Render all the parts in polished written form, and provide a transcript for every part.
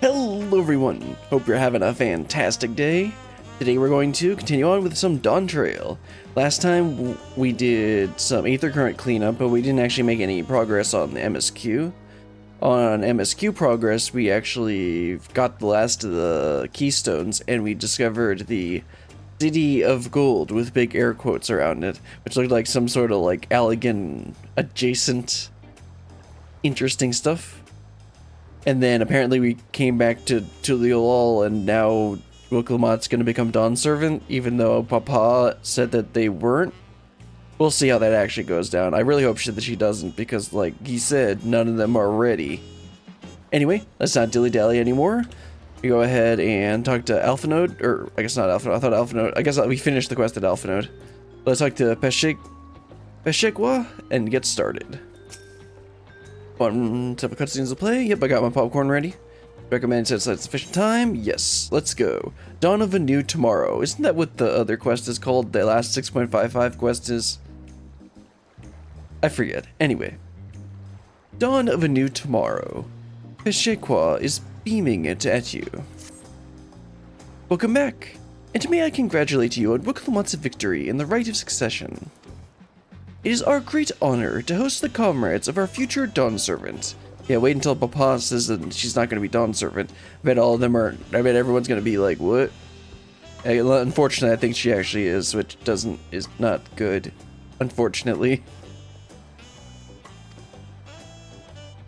Hello everyone, hope you're having a fantastic day. Today we're going to continue on with some Dawntrail. Last time we did some Aether Current cleanup, but we didn't actually make any progress on the MSQ. On MSQ progress, we actually got the last of the keystones and we discovered the City of Gold with big air quotes around it, which looked like some sort of like Allegan adjacent interesting stuff. And then apparently we came back to Tuliolol, and now Wilklamot's gonna become Dawn Servant, even though Papa said that they weren't. We'll see how that actually goes down. I really hope that she doesn't, because like he said, none of them are ready. Anyway, let's not dilly-dally anymore. We go ahead and talk to Alpha Node, or I guess not Alpha Node, I thought Alpha Node. I guess we finished the quest at Alpha Node. Let's talk to Peshekwa and get started. One type of cutscenes to play. Yep, I got my popcorn ready. Recommend since that's sufficient time. Yes, let's go. Dawn of a New Tomorrow. Isn't that what the other quest is called? The last 6.55 quest is? I forget. Anyway. Dawn of a New Tomorrow. Peshekwa is beaming it at you. Welcome back. And may I congratulate you on Wilklamot's victory in the Rite of Succession. It is our great honor to host the comrades of our future Dawn Servant. Yeah, wait until Papa says that she's not going to be Dawn Servant. I bet all of them are, I bet everyone's going to be like, what? Unfortunately, I think she actually is, which is not good. Unfortunately.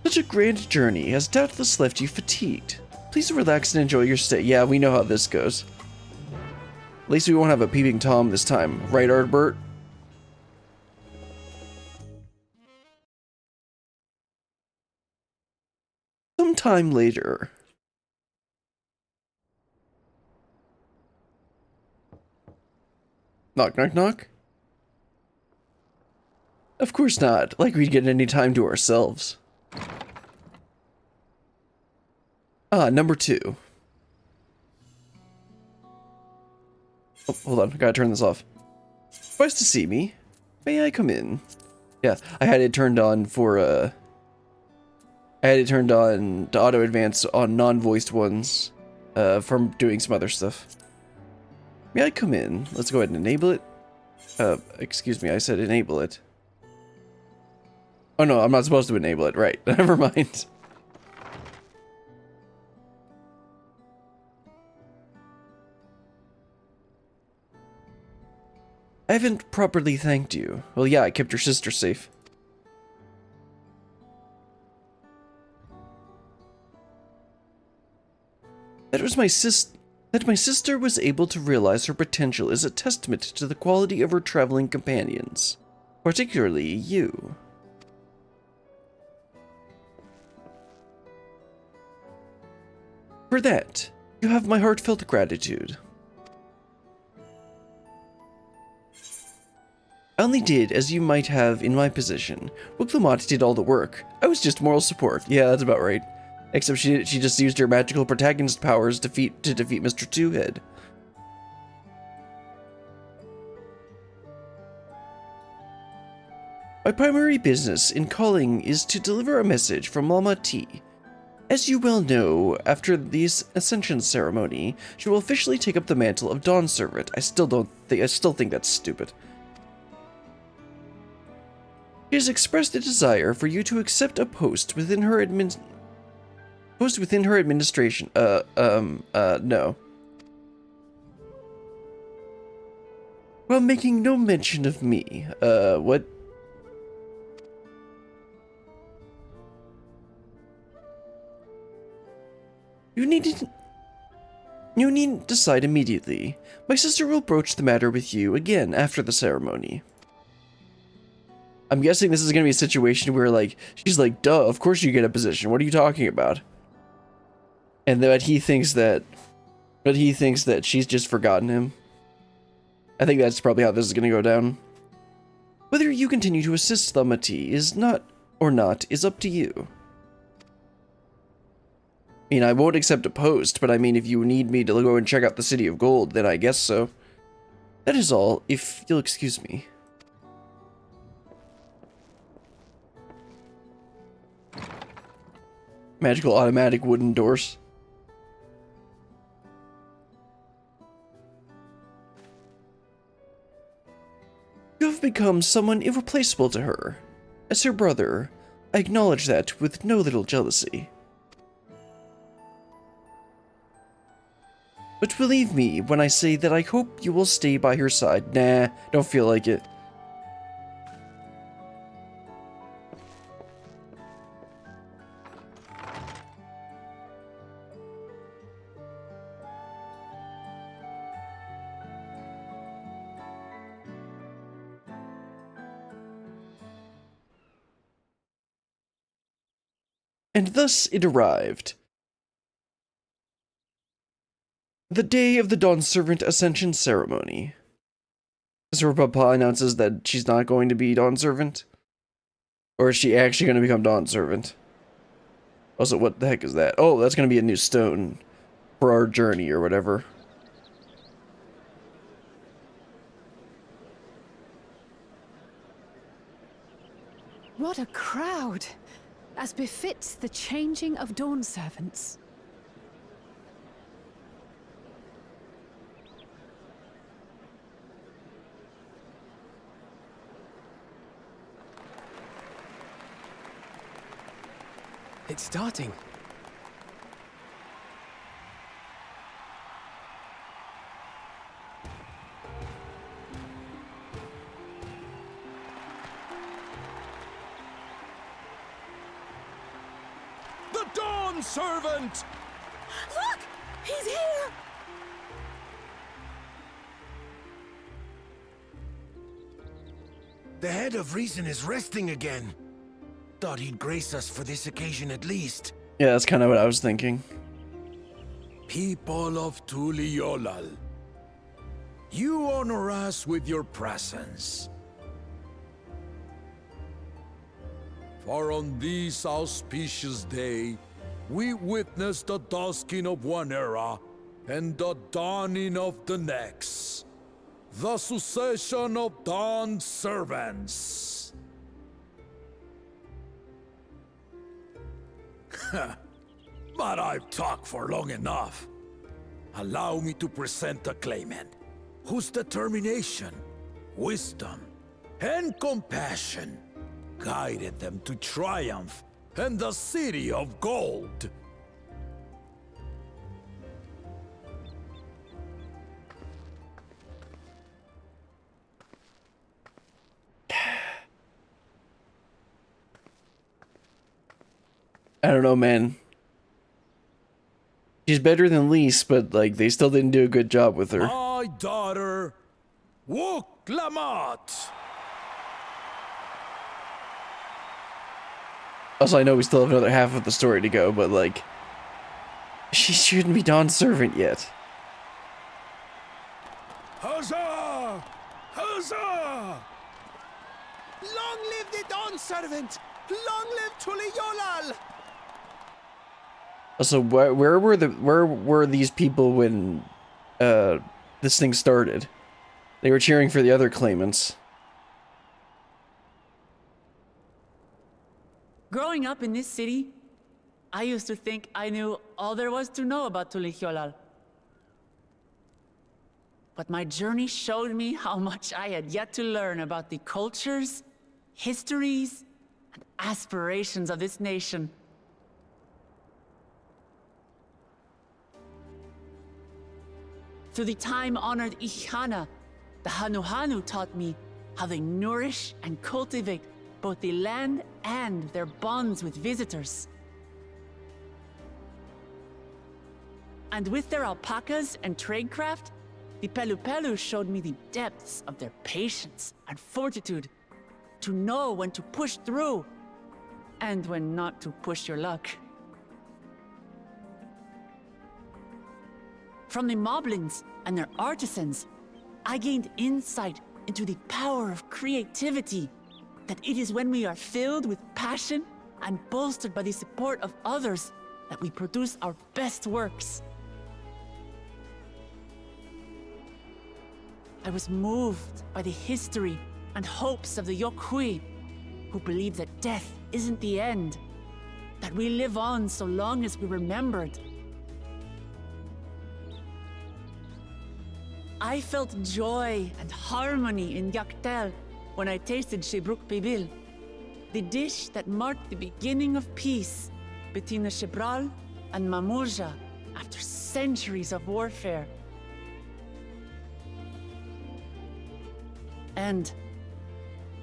Such a grand journey has doubtless left you fatigued. Please relax and enjoy your stay. Yeah, we know how this goes. At least we won't have a peeping Tom this time. Right, Ardbert? Sometime later. Knock, knock, knock. Of course not. Like we'd get any time to ourselves. Ah, number 2. Oh, hold on. I gotta turn this off. Nice to see me. May I come in? Yeah, I had it turned on for, I had it turned on to auto advance on non-voiced ones from doing some other stuff. May I come in? Let's go ahead and enable it. Excuse me, I said enable it. Oh no, I'm not supposed to enable it. Right, never mind. I haven't properly thanked you. Well, yeah, I kept your sister safe. That my sister was able to realize her potential is a testament to the quality of her traveling companions, particularly you. For that, you have my heartfelt gratitude. I only did as you might have in my position. Wilklamot did all the work. I was just moral support. Yeah, that's about right. Except she just used her magical protagonist powers to defeat Mr. Two-Head. My primary business in calling is to deliver a message from Mama T. As you well know, after the Ascension ceremony, she will officially take up the mantle of Dawn Servant. I still think that's stupid. She has expressed a desire for you to accept a post within her administration. No. While making no mention of me, what? You needn't decide immediately. My sister will broach the matter with you again after the ceremony. I'm guessing this is gonna be a situation where, like, she's like, duh, of course you get a position. What are you talking about? And that he thinks that she's just forgotten him. I think that's probably how this is gonna go down. Whether you continue to assist Thamati is not up to you. I mean, I won't accept a post, but I mean, if you need me to go and check out the City of Gold, then I guess so. That is all, if you'll excuse me. Magical automatic wooden doors. have become someone irreplaceable to her. As her brother, I acknowledge that with no little jealousy. But believe me when I say that I hope you will stay by her side. Nah, don't feel like it. And thus it arrived. The day of the Dawn Servant Ascension Ceremony. So her papa announces that she's not going to be Dawn Servant? Or is she actually going to become Dawn Servant? Also, what the heck is that? Oh, that's going to be a new stone for our journey or whatever. What a crowd! As befits the changing of Dawn Servants. It's starting. The Dawn Servant! Look! He's here! The head of reason is resting again. Thought he'd grace us for this occasion at least. Yeah, that's kind of what I was thinking. People of Tuliolal, you honor us with your presence. For on this auspicious day, we witness the dusking of one era and the dawning of the next. The succession of Dawn Servants. But I've talked for long enough. Allow me to present the claimant, whose determination, wisdom, and compassion guided them to triumph in the City of Gold. I don't know, man. She's better than Lise, but, like, they still didn't do a good job with her. My daughter, Wook Lamont. Also, I know we still have another half of the story to go, but, like, she shouldn't be Dawn Servant yet. Huzzah! Huzzah! Long live the Dawn Servant! Long live Tuliolal! Also, where were these people when this thing started? They were cheering for the other claimants. Growing up in this city, I used to think I knew all there was to know about Tuliolal. But my journey showed me how much I had yet to learn about the cultures, histories, and aspirations of this nation. Through the time-honored Ihana, the Hanuhanu taught me how they nourish and cultivate both the land and their bonds with visitors. And with their alpacas and tradecraft, the Pelupelu showed me the depths of their patience and fortitude, to know when to push through and when not to push your luck. From the moblins and their artisans, I gained insight into the power of creativity, that it is when we are filled with passion and bolstered by the support of others that we produce our best works. I was moved by the history and hopes of the Yokhui, who believe that death isn't the end, that we live on so long as we're remembered. I felt joy and harmony in Yaktel, when I tasted Shebruk Pibil, the dish that marked the beginning of peace between the Shebral and Mamurja after centuries of warfare. And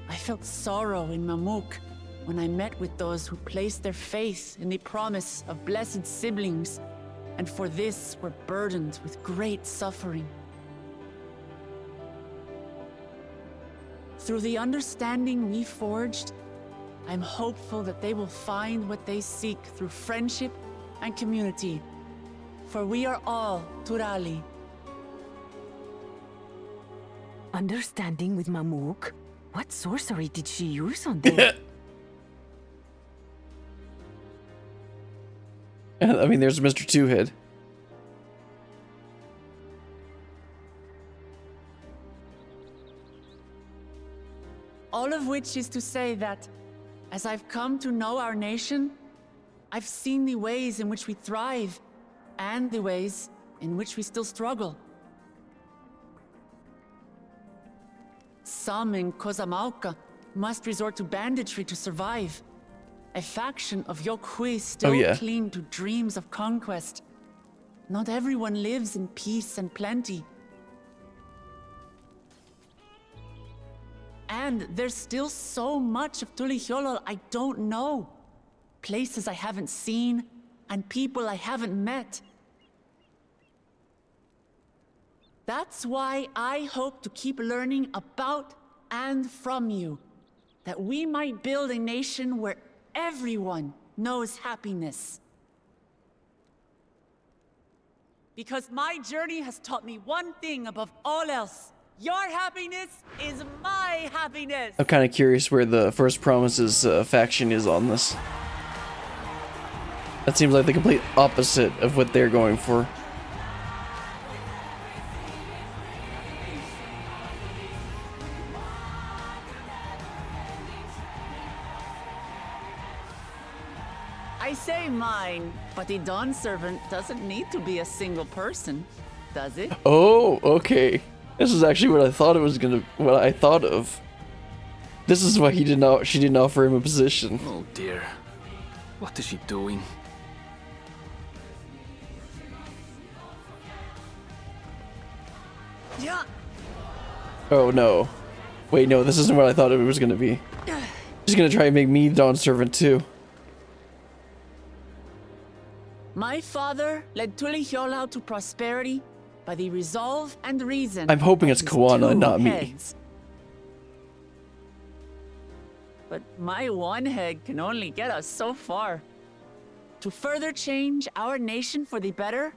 I felt sorrow in Mamuk when I met with those who placed their faith in the promise of blessed siblings, and for this were burdened with great suffering. Through the understanding we forged, I'm hopeful that they will find what they seek through friendship and community, for we are all Turali. Understanding with Mamuk? What sorcery did she use on them? I mean, there's Mr. Two-Head. All of which is to say that, as I've come to know our nation, I've seen the ways in which we thrive, and the ways in which we still struggle. Some in Kozamauka must resort to banditry to survive. A faction of Yokhui still cling to dreams of conquest. Not everyone lives in peace and plenty. And there's still so much of Tulihyolol I don't know. Places I haven't seen, and people I haven't met. That's why I hope to keep learning about and from you, that we might build a nation where everyone knows happiness. Because my journey has taught me one thing above all else. Your happiness is my happiness! I'm kind of curious where the First Promises faction is on this. That seems like the complete opposite of what they're going for. I say mine, but the Dawn Servant doesn't need to be a single person, does it? Oh, okay. This is actually what I thought it was what I thought of. This is why she didn't offer him a position. Oh dear. What is she doing? Yeah. Oh no. Wait, no, this isn't what I thought it was gonna be. She's gonna try and make me Dawn Servant too. My father led Tulihyolol to prosperity by the resolve and reason. I'm hoping of it's his Kawana, two not me. heads. But my one head can only get us so far. To further change our nation for the better,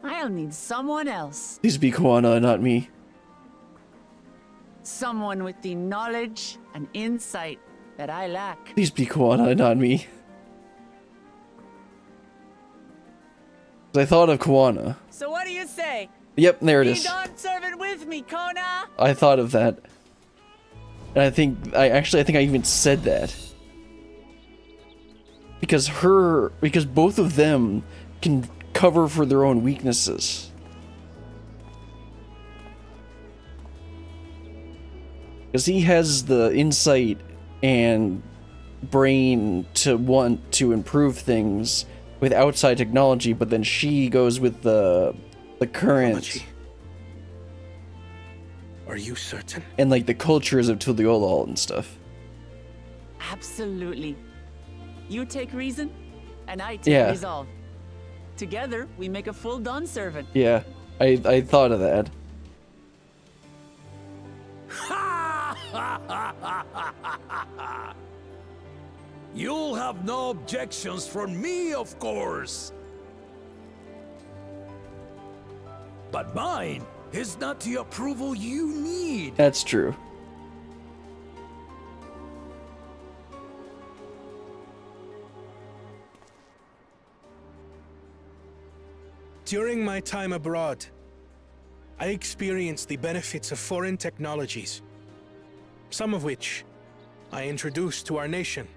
I'll need someone else. Please be Kawana, not me. Someone with the knowledge and insight that I lack. Please be Kawana, not me. I thought of Kawana. So what do you say? Yep, there it Be is. Dawn Servant with me, Kona! I thought of that. And I think I even said that. Because both of them can cover for their own weaknesses. Because he has the insight and brain to want to improve things with outside technology, but then she goes with the current Amachi, are you certain? and like the cultures of Tuliolol and stuff. Absolutely. You take reason, and I take resolve. Together, we make a full Dawn Servant. Yeah, I thought of that. You'll have no objections from me, of course. But mine is not the approval you need. That's true. During my time abroad, I experienced the benefits of foreign technologies, some of which I introduced to our nation.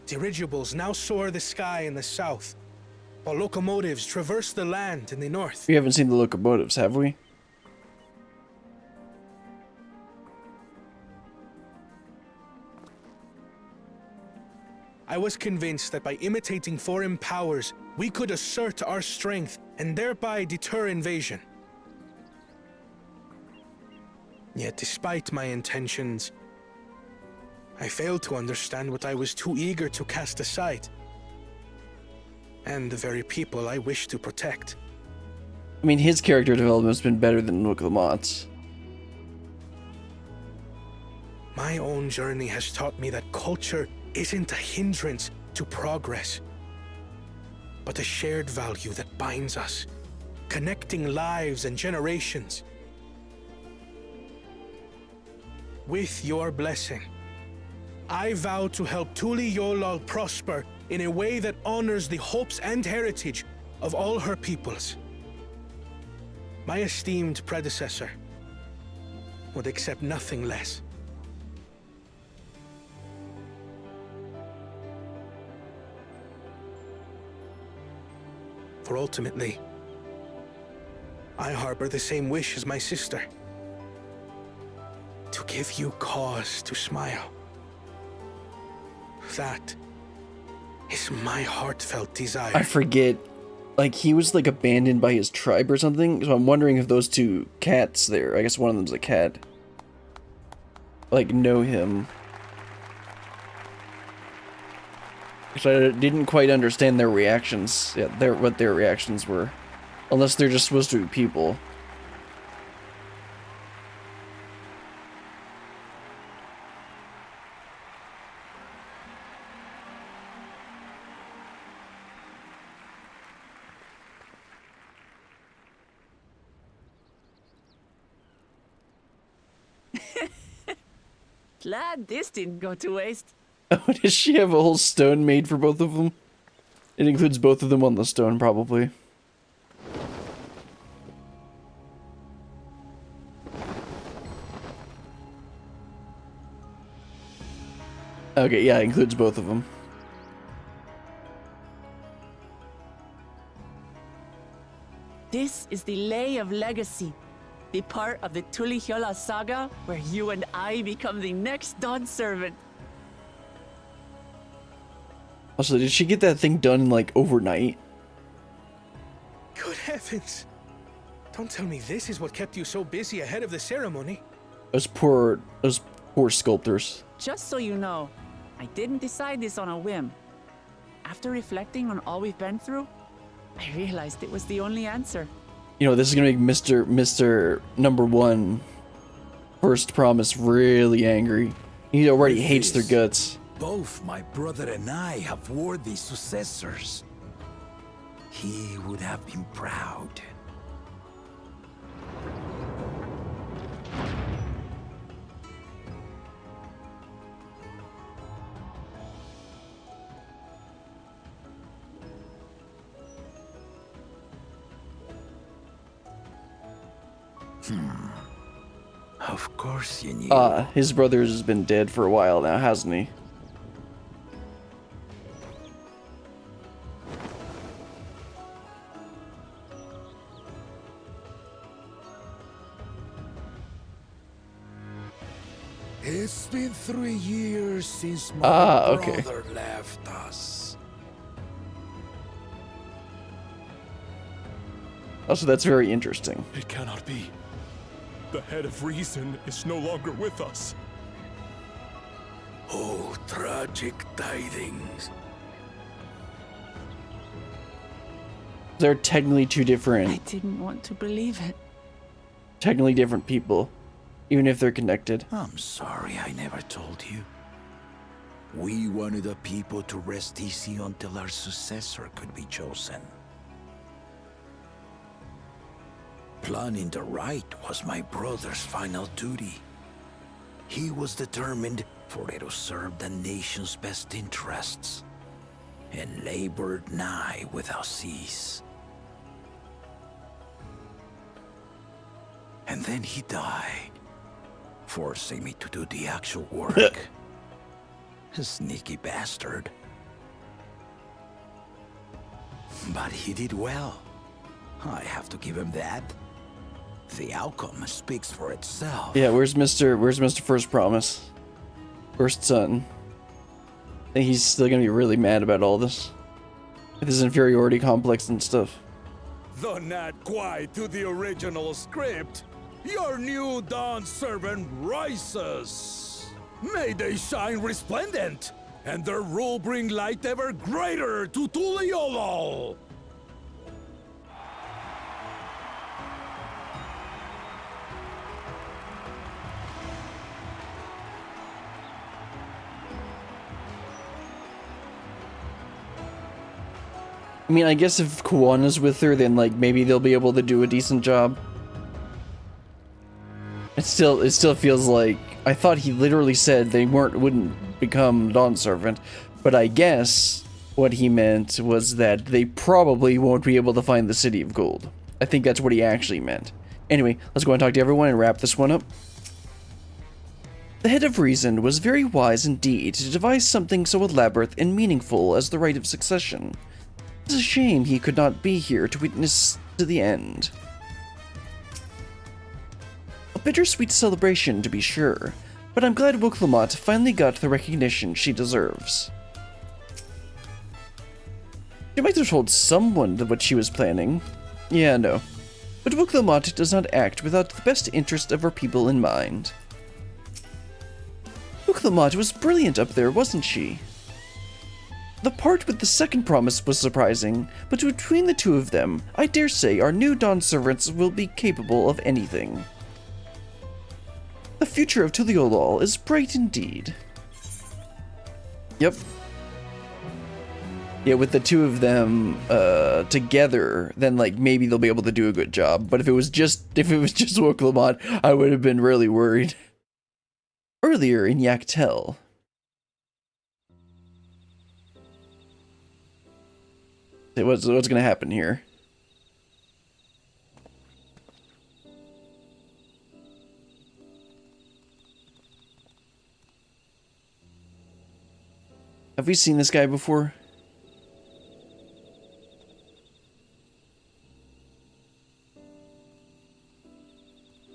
Dirigibles now soar the sky in the south, while locomotives traverse the land in the north. We haven't seen the locomotives, have we? I was convinced that by imitating foreign powers, we could assert our strength and thereby deter invasion. Yet despite my intentions, I failed to understand what I was too eager to cast aside, and the very people I wish to protect. I mean, his character development's been better than Nook Lamott's. My own journey has taught me that culture isn't a hindrance to progress, but a shared value that binds us, connecting lives and generations. With your blessing, I vow to help Tuli Yolal prosper in a way that honors the hopes and heritage of all her peoples. My esteemed predecessor would accept nothing less. For ultimately, I harbor the same wish as my sister. To give you cause to smile. That is my heartfelt desire. I forget, like, he was like abandoned by his tribe or something, so I'm wondering if those two cats there, I guess one of them's a cat, like, know him. So I didn't quite understand their reactions, what their reactions were, unless they're just supposed to be people. Glad this didn't go to waste. Oh, does she have a whole stone made for both of them? It includes both of them on the stone, probably. Okay, yeah, it includes both of them. This is the Lay of Legacy, the part of the Tuli Hyola saga where you and I become the next Dawn servant. Also, did she get that thing done, like, overnight? Good heavens! Don't tell me this is what kept you so busy ahead of the ceremony. Those poor sculptors. Just so you know, I didn't decide this on a whim. After reflecting on all we've been through, I realized it was the only answer. You know, this is gonna make Mr. Number One First Promise really angry. He already hates their guts. Both my brother and I have worthy successors. He would have been proud. Of course you knew. His brother has been dead for a while now, hasn't he? It's been 3 years since my okay. brother left us. Also, that's very interesting. It cannot be. The head of reason is no longer with us. Oh, tragic tidings. They're technically two I different, didn't want to believe it. technically different people, even if they're connected. I'm sorry I never told you. We wanted the people to rest easy until our successor could be chosen. Planning the right was my brother's final duty. He was determined for it to serve the nation's best interests, and labored nigh without cease. And then he died, forcing me to do the actual work. A sneaky bastard. But he did well. I have to give him that. The outcome speaks for itself. Yeah, where's Mr. First Promise? First son. think he's still gonna be really mad about all this. With his inferiority complex and stuff. Though not quite to the original script, your new Dawn servant rises. May they shine resplendent, and their rule bring light ever greater to Tuliolol. I mean, I guess if Kuwana's with her, then like maybe they'll be able to do a decent job. It still feels like I thought he literally said they wouldn't become Dawn Servant, but I guess what he meant was that they probably won't be able to find the City of Gold. I think that's what he actually meant. Anyway, let's go and talk to everyone and wrap this one up. The Head of Reason was very wise indeed to devise something so elaborate and meaningful as the Rite of Succession. It's a shame he could not be here to witness to the end. A bittersweet celebration, to be sure, but I'm glad Woklamat finally got the recognition she deserves. She might have told someone what she was planning. Yeah, no. But Woklamat does not act without the best interest of her people in mind. Woklamat was brilliant up there, wasn't she? The part with the second promise was surprising, but between the two of them, I dare say our new Dawn servants will be capable of anything. The future of Tuliolol is bright indeed. Yep. Yeah, with the two of them together, then like maybe they'll be able to do a good job. But if it was just Woklamat, I would have been really worried. Earlier in Yaktel. What's gonna happen here? Have we seen this guy before?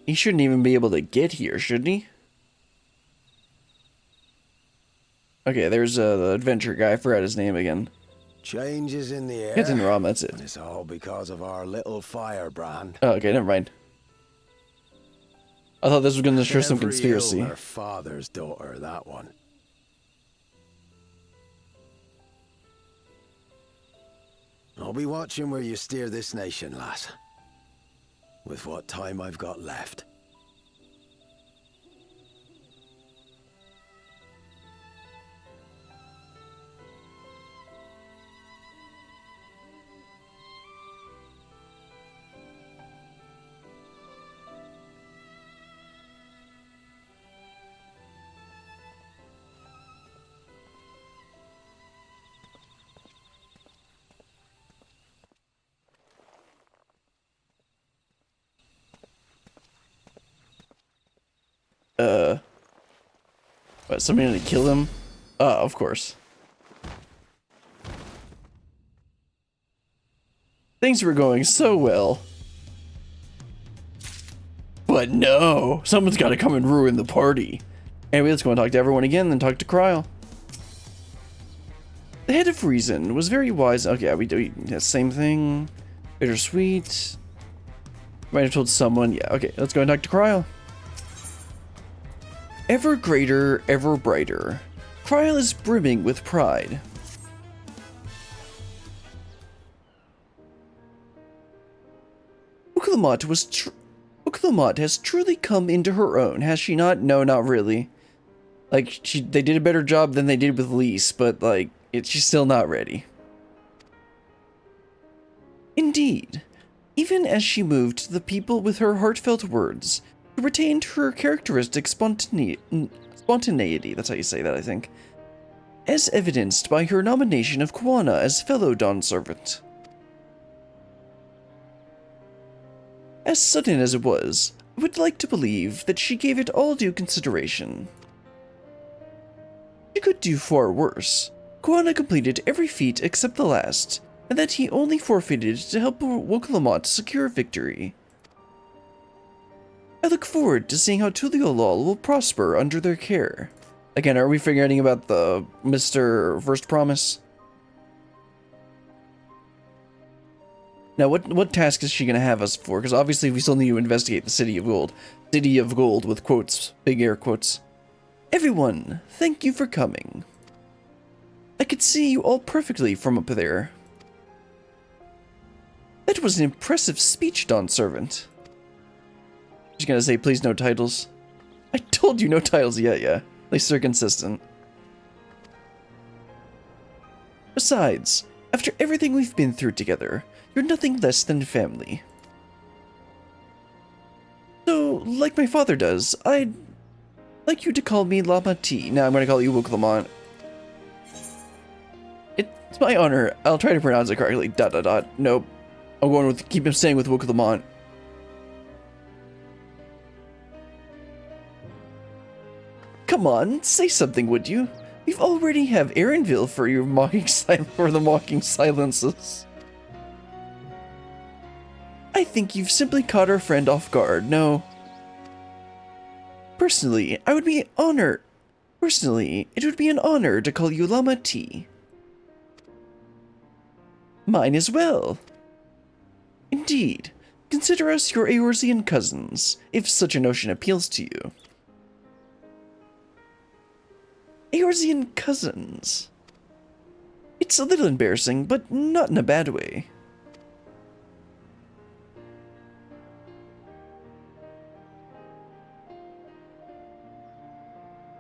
He shouldn't even be able to get here, shouldn't he? Okay, there's the adventure guy. I forgot his name again. Changes in the air. Captain Rom, that's it. And it's all because of our little firebrand. Oh, okay, never mind. I thought this was going to show some conspiracy. Her father's daughter, that one. I'll be watching where you steer this nation, lass. With what time I've got left. What, somebody gonna kill him? Of course. Things were going so well. But no! Someone's gotta come and ruin the party. Anyway, let's go and talk to everyone again, then talk to Kryl. The Head of Reason was very wise. Okay, yeah, we do the same thing. Bittersweet. Might have told someone. Yeah, okay, let's go and talk to Kryl. Ever greater, ever brighter. Kryl is brimming with pride. Woklamat has truly come into her own, has she not? No, not really. Like, they did a better job than they did with Lise, but like, she's still not ready. Indeed, even as she moved the people with her heartfelt words, she retained her characteristic spontaneity, that's how you say that, I think, as evidenced by her nomination of Kuwana as fellow Dawn servant. As sudden as it was, I would like to believe that she gave it all due consideration. She could do far worse. Kuwana completed every feat except the last, and that he only forfeited to help Woklamat secure victory. I look forward to seeing how Tuliolol will prosper under their care. Again, are we forgetting about the Mr. First Promise? Now, what task is she going to have us for? Because obviously we still need to investigate the City of Gold. City of Gold with quotes, big air quotes. Everyone, thank you for coming. I could see you all perfectly from up there. That was an impressive speech, Dawn Servant. She's gonna say, please no titles. I told you no titles yet, yeah. At least they're consistent. Besides, after everything we've been through together, you're nothing less than family. So, like my father does, I'd like you to call me Lama T. Now I'm gonna call you Wook Lamont. It's my honor. I'll try to pronounce it correctly. ... Nope. I'm going with, keep him staying with Wook Lamont. Come on, say something, would you? We already have Erinville for your for the mocking silences. I think you've simply caught our friend off guard, no? Personally, it would be an honor to call you Lama T. Mine as well. Indeed. Consider us your Eorzean cousins, if such a notion appeals to you. Eorzean cousins. It's a little embarrassing, but not in a bad way.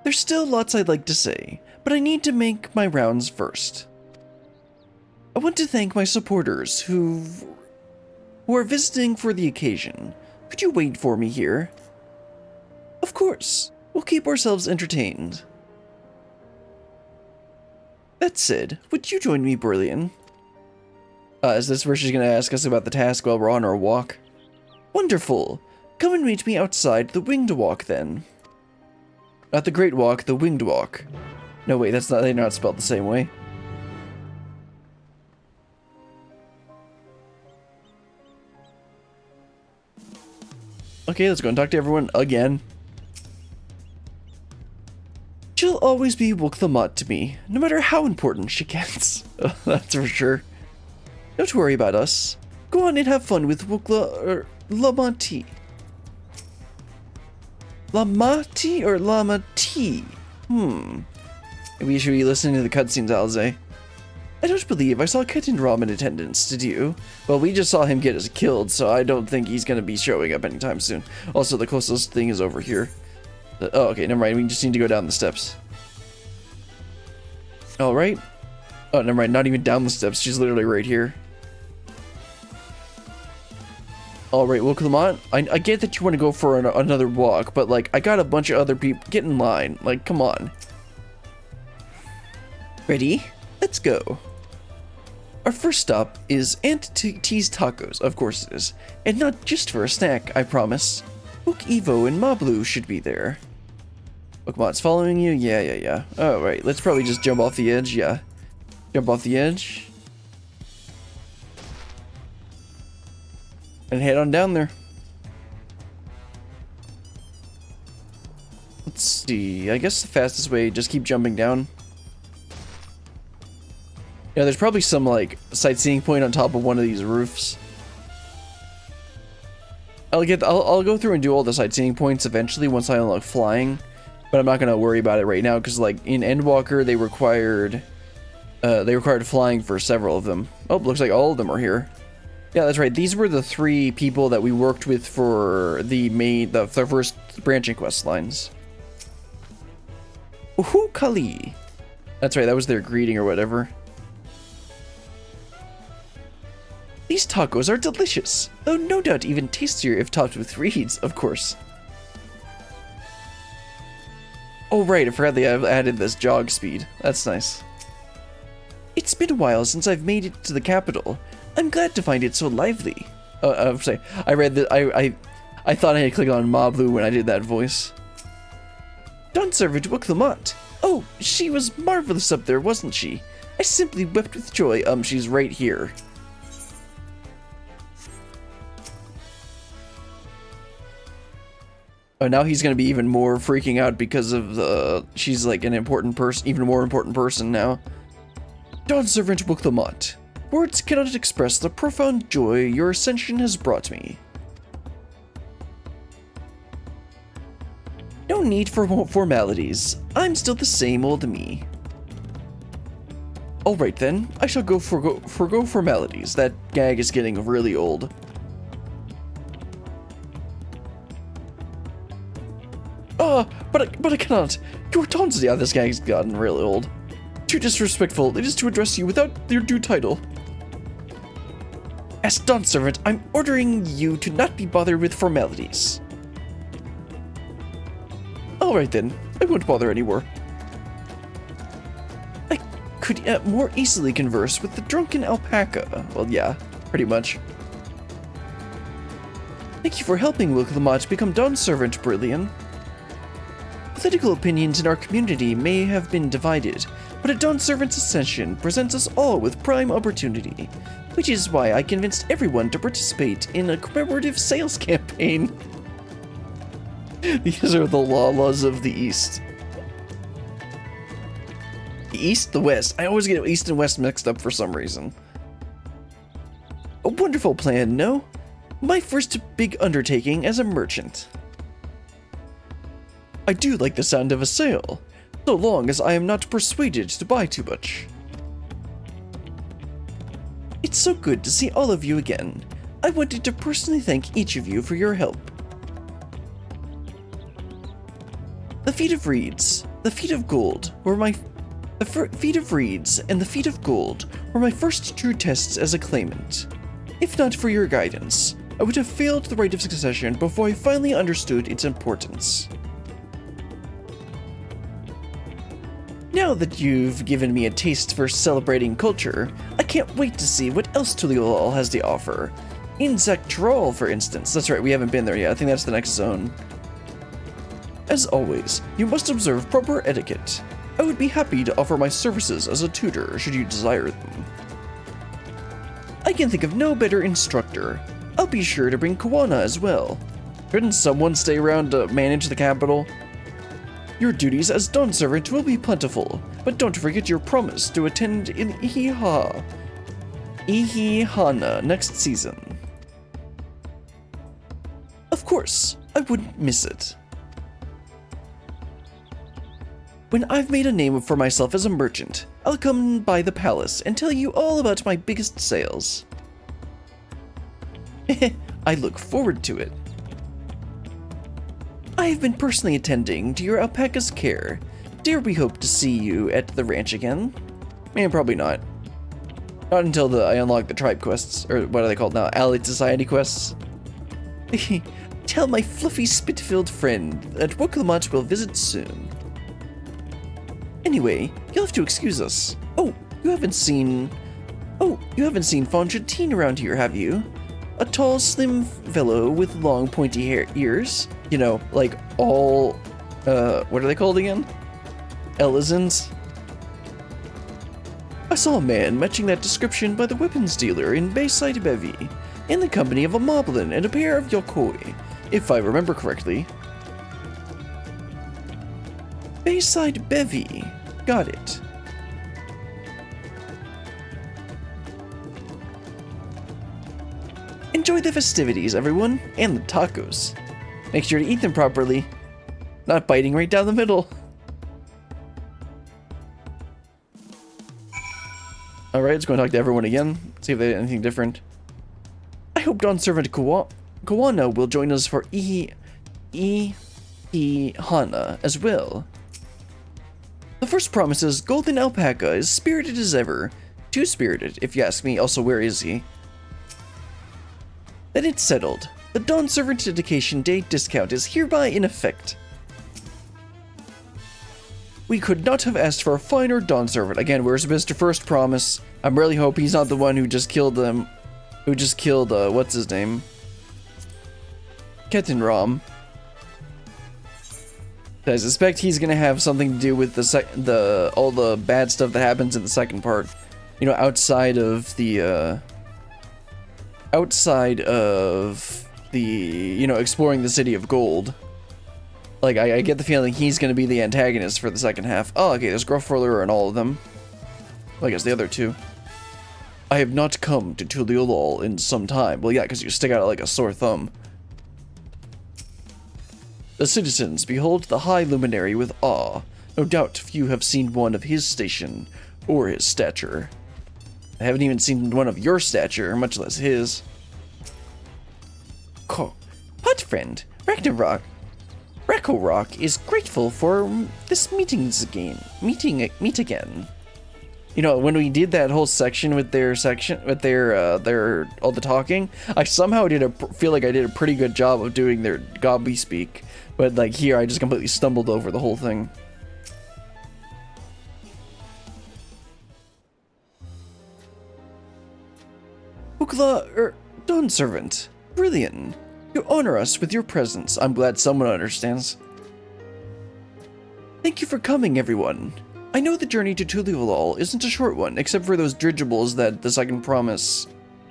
There's still lots I'd like to say, but I need to make my rounds first. I want to thank my supporters who are visiting for the occasion. Could you wait for me here? Of course. We'll keep ourselves entertained. That said, would you join me, Brillian? Is this where she's going to ask us about the task while we're on our walk? Wonderful. Come and meet me outside the Winged Walk, then. Not the Great Walk, the Winged Walk. No, wait, they're not spelled the same way. Okay, let's go and talk to everyone again. She'll always be Wook Lamont to me, no matter how important she gets. That's for sure. Don't worry about us. Go on and have fun with Wook Lamont. Lamati or Lama T? Maybe you should be listening to the cutscenes, Alze. I don't believe I saw Captain Rom in attendance, did you? Well, we just saw him get us killed, so I don't think he's gonna be showing up anytime soon. Also, the closest thing is over here. Oh, okay, never mind. We just need to go down the steps. Alright. Oh, never mind. Not even down the steps. She's literally right here. Alright, well, Clement, I get that you want to go for another walk, but, like, I got a bunch of other people. Get in line. Like, come on. Ready? Let's go. Our first stop is Aunt T's Tacos. Of course it is. And not just for a snack, I promise. Book Evo and Mablu should be there. Pokemon's following you? Yeah. Alright, let's probably just jump off the edge. Yeah. Jump off the edge. And head on down there. Let's see. I guess the fastest way, just keep jumping down. Yeah, there's probably some, like, sightseeing point on top of one of these roofs. I'll go through and do all the sightseeing points eventually once I unlock flying, but I'm not gonna worry about it right now because, like, in Endwalker they required flying for several of them. Oh, looks like all of them are here. Yeah, that's right. These were the 3 people that we worked with for the first branching quest lines. Woohoo, Kali. That's right. That was their greeting or whatever. These tacos are delicious, though no doubt even tastier if topped with reeds, of course. Oh right, I forgot they added this jog speed. That's nice. It's been a while since I've made it to the capital. I'm glad to find it so lively. I'm sorry, I read that I thought I had clicked on Mablu when I did that voice. Dawn Servant Wook Lamont. Oh, she was marvelous up there, wasn't she? I simply wept with joy. She's right here. Oh, now he's gonna be even more freaking out because of the... She's like an important person, even more important person now. Dawn Servant Wuklamot. Words cannot express the profound joy your ascension has brought me. No need for formalities. I'm still the same old me. Alright then, I shall forgo formalities. That gag is getting really old. But I cannot. Your taunts, yeah, this gag's gotten really old. Too disrespectful. It is to address you without your due title. As Dawn Servant, I'm ordering you to not be bothered with formalities. Alright then, I won't bother anymore. I could more easily converse with the drunken alpaca. Well, yeah, pretty much. Thank you for helping Wuklamot become Dawn Servant, Brillian. Political opinions in our community may have been divided, but a Dawn Servant's ascension presents us all with prime opportunity, which is why I convinced everyone to participate in a commemorative sales campaign. These are the laws of the East. The East? The West. I always get East and West mixed up for some reason. A wonderful plan, no? My first big undertaking as a merchant. I do like the sound of a sale, so long as I am not persuaded to buy too much. It's so good to see all of you again. I wanted to personally thank each of you for your help. The Feet of Reeds, the Feet of Gold were my... The Feet of Reeds and the Feet of Gold were my first true tests as a claimant. If not for your guidance, I would have failed the rite of succession before I finally understood its importance. Now that you've given me a taste for celebrating culture, I can't wait to see what else Tuliol has to offer. In Zak'Trol, for instance. That's right, we haven't been there yet. I think that's the next zone. As always, you must observe proper etiquette. I would be happy to offer my services as a tutor, should you desire them. I can think of no better instructor. I'll be sure to bring Kawana as well. Couldn't someone stay around to manage the capital? Your duties as Dawn Servant will be plentiful, but don't forget your promise to attend in Ihihana next season. Of course, I wouldn't miss it. When I've made a name for myself as a merchant, I'll come by the palace and tell you all about my biggest sales. I look forward to it. I have been personally attending to your alpaca's care. Dare we hope to see you at the ranch again? Probably not. Not until I unlock the tribe quests, or what are they called now? Allied Society quests? Tell my fluffy spit-filled friend that Wuklamot will visit soon. Anyway, you'll have to excuse us. You haven't seen Fonchantine around here, have you? A tall, slim fellow with long, pointy ears. You know, like all, what are they called again? Elizans? I saw a man matching that description by the weapons dealer in Bayside Bevy, in the company of a moblin and a pair of yokoi, if I remember correctly. Bayside Bevy. Got it. Enjoy the festivities, everyone, and the tacos. Make sure to eat them properly. Not biting right down the middle. Alright, let's go and talk to everyone again. See if they have anything different. I hope Dawn Servant Kawana will join us for Ihihana as well. The first promises Golden Alpaca is spirited as ever. Too spirited, if you ask me. Also, where is he? Then it's settled. The Dawn Servant Dedication Day discount is hereby in effect. We could not have asked for a finer Dawn Servant. Again, where's Mr. First Promise? I really hope he's not the one who just killed them. Who just killed, what's his name? Ketenram. I suspect he's gonna have something to do with all the bad stuff that happens in the second part. You know, outside of the, you know, exploring the City of Gold. Like, I get the feeling he's gonna be the antagonist for the second half. Oh, okay, there's Gruffroller and all of them. Well, I guess the other two. I have not come to Tuliolol in some time. Well, yeah, because you stick out like a sore thumb. The citizens behold the High Luminary with awe. No doubt few have seen one of his station or his stature. I haven't even seen one of your stature, much less his. Pot friend, Ragnarok is grateful for this meet again. You know, when we did that whole section with their all the talking, I somehow feel like I did a pretty good job of doing their gobby speak, but like here I just completely stumbled over the whole thing. Ukla, Dawn Servant, brilliant. You honor us with your presence. I'm glad someone understands. Thank you for coming, everyone. I know the journey to Tuliolol isn't a short one, except for those dirigibles that the second promise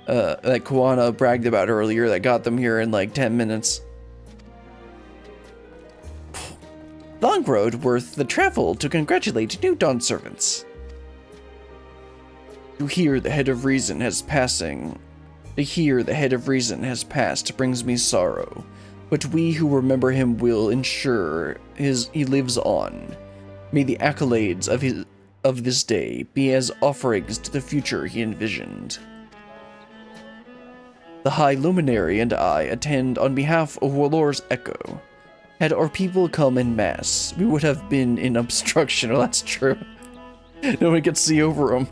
that Koana bragged about earlier that got them here in like 10 minutes. Long road worth the travel to congratulate new Dawn Servants. To hear the head of reason has passed brings me sorrow, but we who remember him will ensure he lives on. May the accolades of this day be as offerings to the future he envisioned. The High Luminary and I attend on behalf of Walor's Echo. Had our people come en masse, we would have been in obstruction. Well, that's true. No one could see over them.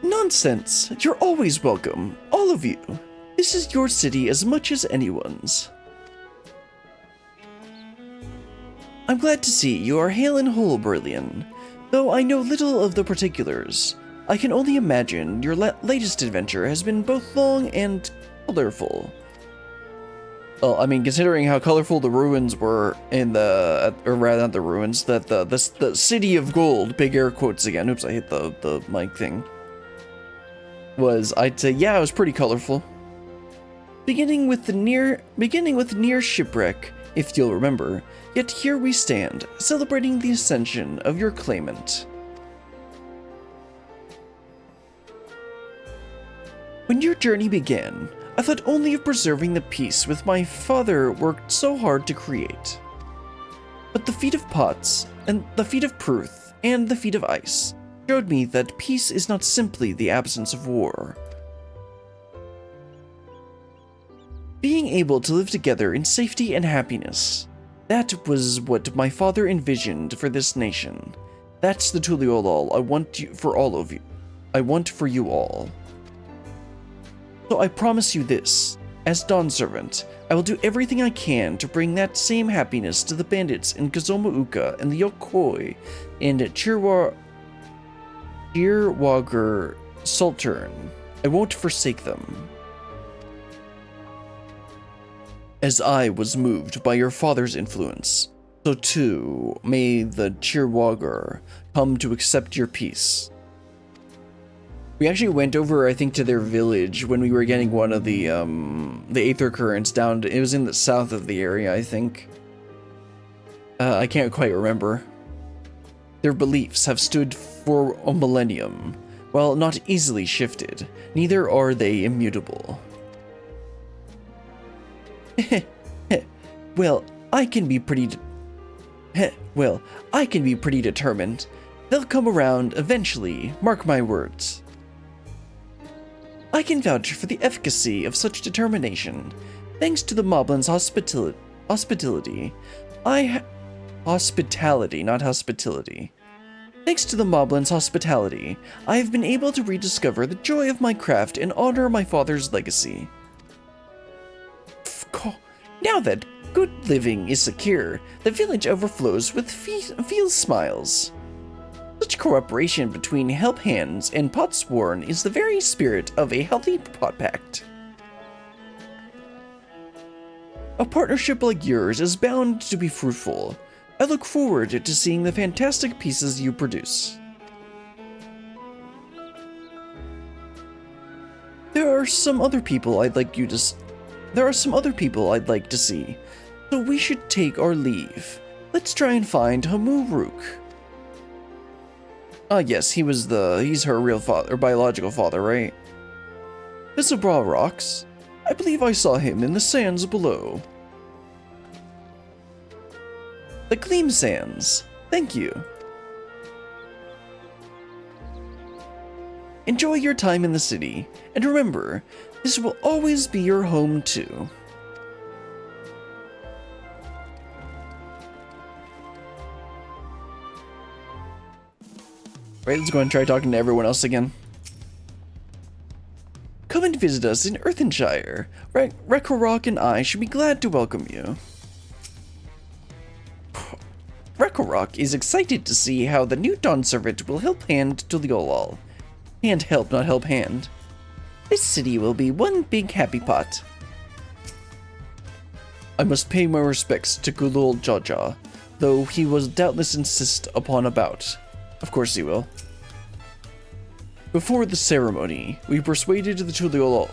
Nonsense! You're always welcome, all of you. This is your city as much as anyone's. I'm glad to see you are hale and whole, Brillian. Though I know little of the particulars, I can only imagine your latest adventure has been both long and colorful. Well, I mean, considering how colorful the ruins were in or rather not the ruins, that the city of gold, big air quotes again, oops, I hit the mic thing, I'd say, yeah, it was pretty colorful. Beginning with near shipwreck, if you'll remember, yet here we stand, celebrating the ascension of your claimant. When your journey began, I thought only of preserving the peace which my father worked so hard to create. But the feat of Pots, and the feat of Pruth, and the feat of Ice showed me that peace is not simply the absence of war. Being able to live together in safety and happiness, that was what my father envisioned for this nation. That's the Tuliolol I want for all of you. I want for you all. So I promise you this, as Dawn Servant, I will do everything I can to bring that same happiness to the bandits in Kazomauka and the Yokoi and Cheerwager Sultern. I won't forsake them. As I was moved by your father's influence, so too may the Cheerwager come to accept your peace. We actually went over, I think, to their village when we were getting one of the Aether Currents down. It was in the south of the area, I think. I can't quite remember. Their beliefs have stood for a millennium. While not easily shifted, neither are they immutable. Well, I can be pretty determined. They'll come around eventually, mark my words. I can vouch for the efficacy of such determination. Thanks to the Moblins' hospitality. Hospitality, not hospitality. Thanks to the Moblins' hospitality, I have been able to rediscover the joy of my craft and honor my father's legacy. Now that good living is secure, the village overflows with field smiles. Such cooperation between help hands and potsworn is the very spirit of a healthy pot pact. A partnership like yours is bound to be fruitful. I look forward to seeing the fantastic pieces you produce. There are some other people I'd like you to There are some other people I'd like to see, so we should take our leave. Let's try and find Hamuruk. Ah, yes, he's her real father, or biological father, right? Visabra rocks. I believe I saw him in the sands below. The Gleam Sands. Thank you. Enjoy your time in the city, and remember, this will always be your home too. Right, let's go and try talking to everyone else again. Come and visit us in Earthenshire. Rekorok and I should be glad to welcome you. Rekorok is excited to see how the new Dawn Servant will help hand to Liolal. Hand help, not help hand. This city will be one big happy pot. I must pay my respects to Gulul Jaja, though he will doubtless insist upon a bout. Of course he will. Before the ceremony, we persuaded the Tuliolal...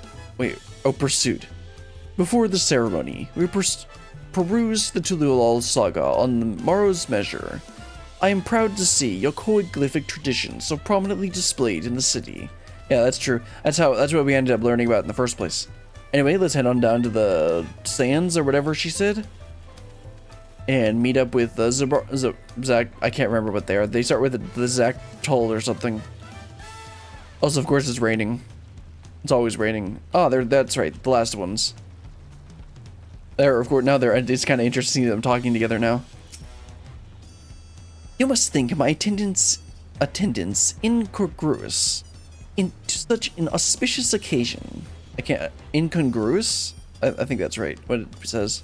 pursued. Before the ceremony, we perused the Tuliolal saga on the morrow's measure. I am proud to see Yokoiglyphic tradition so prominently displayed in the city. Yeah, that's true. That's what we ended up learning about in the first place. Anyway, let's head on down to the sands or whatever she said. And meet up with Zach. I can't remember what they are. They start with the Zach Toll or something. Also, of course, it's raining. It's always raining. Oh, that's right. The last ones. Of course, now it's kind of interesting to see them talking together now. You must think my attendance incongruous into such an auspicious occasion. Incongruous? I think that's right, what it says.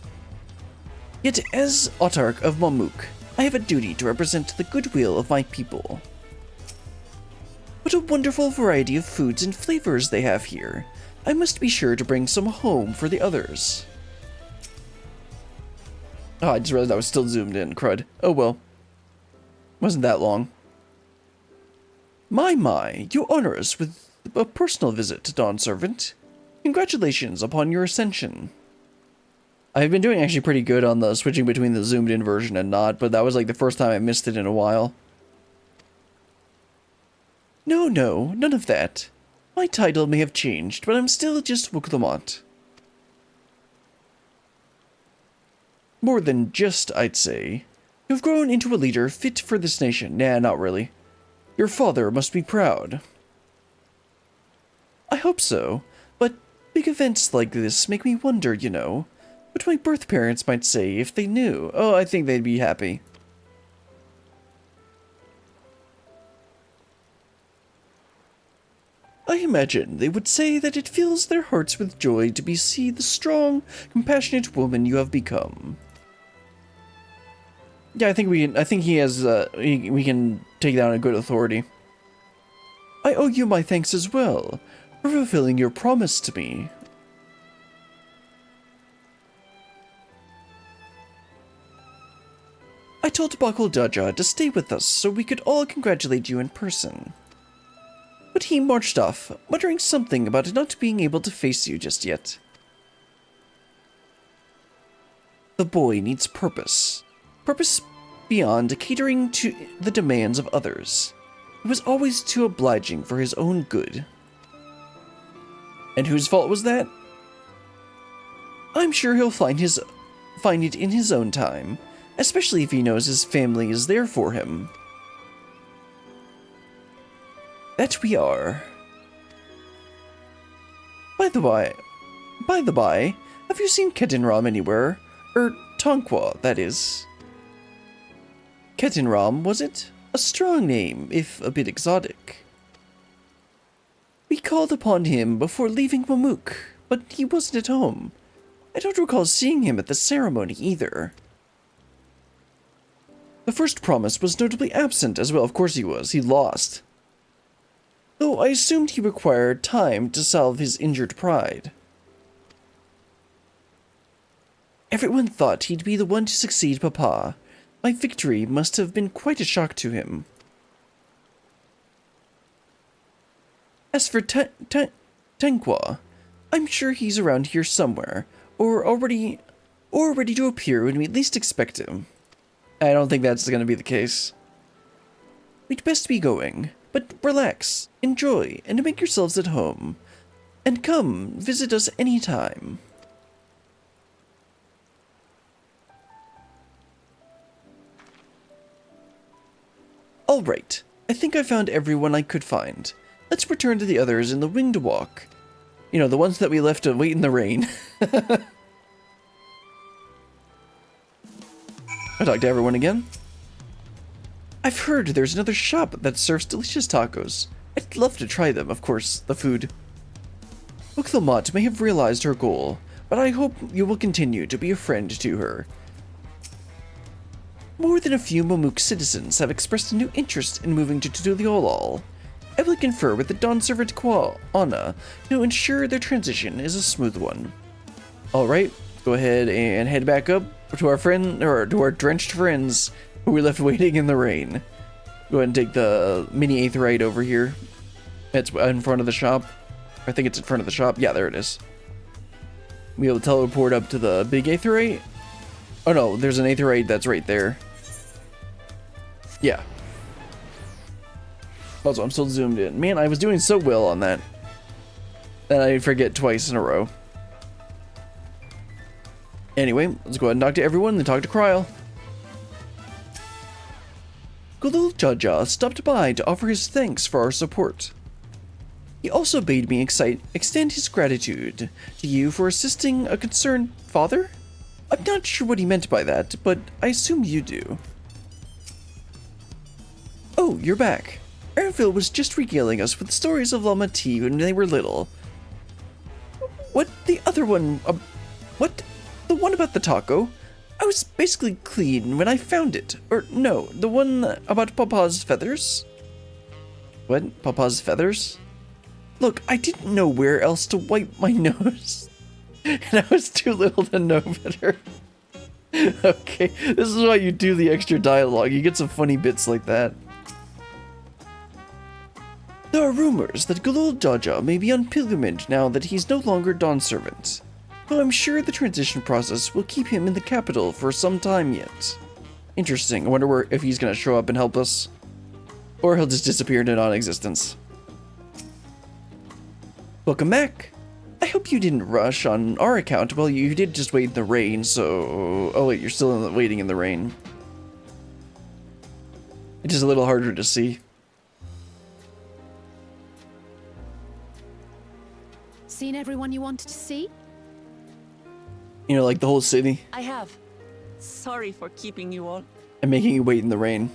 Yet as Autarch of Mamuk, I have a duty to represent the goodwill of my people. What a wonderful variety of foods and flavors they have here. I must be sure to bring some home for the others. Oh, I just realized I was still zoomed in, crud. Oh well. Wasn't that long. My, you honor us with a personal visit to Dawn Servant. Congratulations upon your ascension. I've been doing actually pretty good on the switching between the zoomed in version and not, but that was like the first time I missed it in a while. No, none of that. My title may have changed, but I'm still just Wuklamont. More than just, I'd say. You've grown into a leader fit for this nation. Nah, not really. Your father must be proud. I hope so, but big events like this make me wonder, you know, what my birth parents might say if they knew. Oh, I think they'd be happy. I imagine they would say that it fills their hearts with joy to see the strong, compassionate woman you have become. Yeah, I think he has, we can take down a good authority. I owe you my thanks as well, for fulfilling your promise to me. I told Bakul Daja to stay with us so we could all congratulate you in person. But he marched off, muttering something about not being able to face you just yet. The boy needs purpose. Purpose beyond catering to the demands of others. He was always too obliging for his own good. And whose fault was that? I'm sure he'll find it in his own time, especially if he knows his family is there for him. That we are. By the by, have you seen Ketinram anywhere? Tonqua, that is. Ketinram, was it? A strong name, if a bit exotic. We called upon him before leaving Mamuk, but he wasn't at home. I don't recall seeing him at the ceremony either. The first promise was notably absent as well. Of course he was. He lost. Though I assumed he required time to salve his injured pride. Everyone thought he'd be the one to succeed Papa. My victory must have been quite a shock to him. As for Tenqua, I'm sure he's around here somewhere, or ready to appear when we least expect him. I don't think that's going to be the case. We'd best be going, but relax, enjoy, and make yourselves at home. And come, visit us anytime. Alright, I think I found everyone I could find. Let's return to the others in the winged walk. You know, the ones that we left to wait in the rain. I talked to everyone again. I've heard there's another shop that serves delicious tacos. I'd love to try them, of course, the food. Okthelmot may have realized her goal, but I hope you will continue to be a friend to her. More than a few Mamook citizens have expressed a new interest in moving to Tutuliolal. I will confer with the Dawn Servant Anna to ensure their transition is a smooth one. Alright, go ahead and head back up to our to our drenched friends who we left waiting in the rain. Go ahead and take the mini aetheryte over here. It's in front of the shop. I think it's in front of the shop. Yeah, there it is. Be able to teleport up to the big aetheryte. Oh no, there's an aetheryte that's right there. Yeah. Also, I'm still zoomed in. Man, I was doing so well on that. That I forget twice in a row. Anyway, let's go ahead and talk to everyone and then talk to Kryl. Gulul Jaja stopped by to offer his thanks for our support. He also bade me extend his gratitude to you for assisting a concerned father? I'm not sure what he meant by that, but I assume you do. Oh, you're back. Aaronville was just regaling us with the stories of Lama T when they were little. What? The other one? What? The one about the taco? I was basically clean when I found it. Or no, the one about Papa's feathers? What? Papa's feathers? Look, I didn't know where else to wipe my nose. And I was too little to know better. Okay, this is why you do the extra dialogue. You get some funny bits like that. There are rumors that Gulul Jaja may be on pilgrimage now that he's no longer Dawn Servant. Though I'm sure the transition process will keep him in the capital for some time yet. Interesting. I wonder if he's gonna show up and help us. Or he'll just disappear into non-existence. Welcome back. I hope you didn't rush on our account. Well, you did just wait in the rain, so... Oh wait, you're still waiting in the rain. It's just a little harder to see. Seen everyone you wanted to see? You know, like the whole city. I have. Sorry for keeping you all. And making you wait in the rain.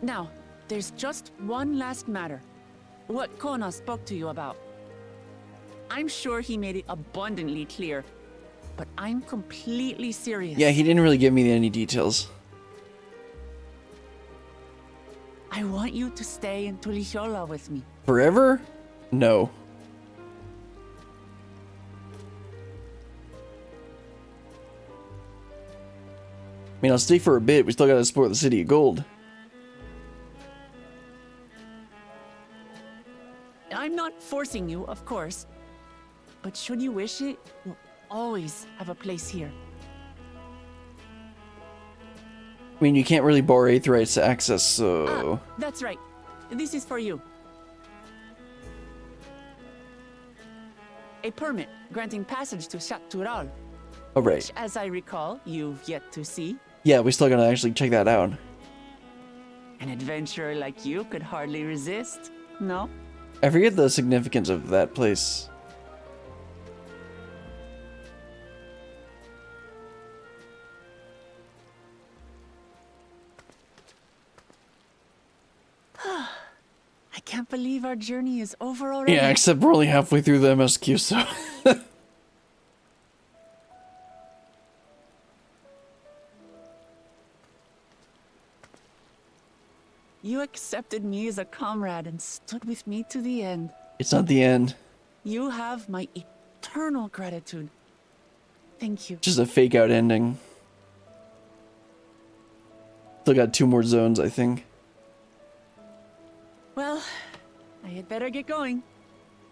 Now, there's just one last matter. What Kona spoke to you about. I'm sure he made it abundantly clear, but I'm completely serious. Yeah, he didn't really give me any details. I want you to stay in Tulichola with me. Forever? No. I mean, I'll stay for a bit. We still gotta support the City of Gold. I'm not forcing you, of course. But should you wish it, you'll always have a place here. I mean, you can't really borrow aetherytes to access, so... That's right. This is for you. A permit granting passage to Shatural. Oh, right. Which, as I recall, you've yet to see. Yeah, we still gotta actually check that out. An adventurer like you could hardly resist, no? I forget the significance of that place. I can't believe our journey is over already. Yeah, except we're only halfway through the MSQ, so... You accepted me as a comrade and stood with me to the end. It's not the end. You have my eternal gratitude. Thank you. Just a fake out ending. Still got 2 more zones, I think. Well, I had better get going.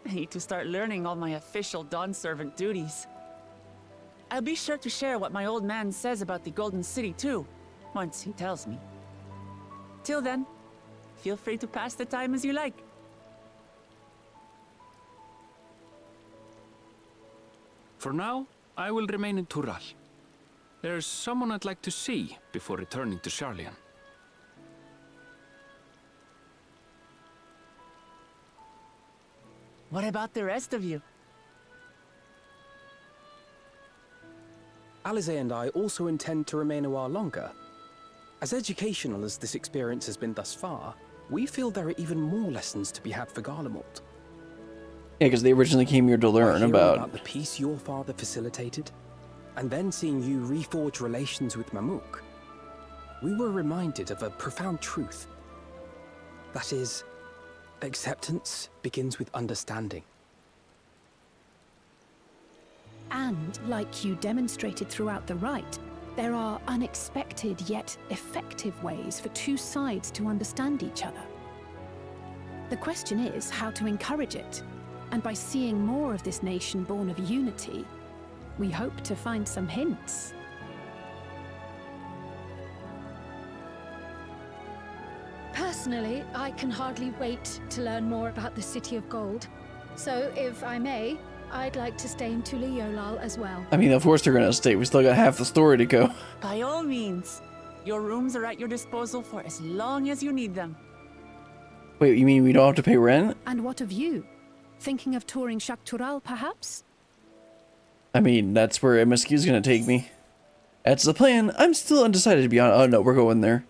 I need to start learning all my official Dawn servant duties. I'll be sure to share what my old man says about the Golden City too, once he tells me. Till then, feel free to pass the time as you like. For now, I will remain in Tural. There's someone I'd like to see before returning to Sharlayan. What about the rest of you? Alize and I also intend to remain a while longer. As educational as this experience has been thus far, we feel there are even more lessons to be had for Garlemald. Yeah, because they originally came here to learn Hearing about the peace your father facilitated, and then seeing you reforge relations with Mamook, we were reminded of a profound truth. That is, acceptance begins with understanding. And, like you demonstrated throughout the rite, there are unexpected yet effective ways for two sides to understand each other. The question is how to encourage it, and by seeing more of this nation born of unity, we hope to find some hints. Personally, I can hardly wait to learn more about the City of Gold. So, if I may, I'd like to stay in Tula-Yolal as well. I mean, of course they're gonna stay. We still got half the story to go. By all means. Your rooms are at your disposal for as long as you need them. Wait, you mean we don't have to pay rent? And what of you? Thinking of touring Shaktural, perhaps? I mean, that's where MSQ is gonna take me. That's the plan. I'm still undecided, to be honest. Oh no, we're going there.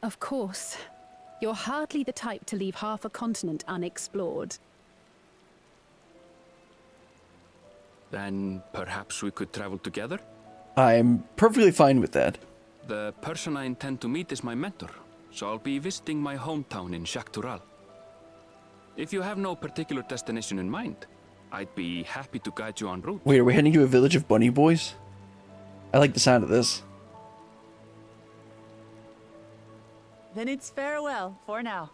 Of course. You're hardly the type to leave half a continent unexplored. Then perhaps we could travel together? I'm perfectly fine with that. The person I intend to meet is my mentor, so I'll be visiting my hometown in Shaktural. If you have no particular destination in mind, I'd be happy to guide you en route. Wait, are we heading to a village of bunny boys? I like the sound of this. Then it's farewell for now.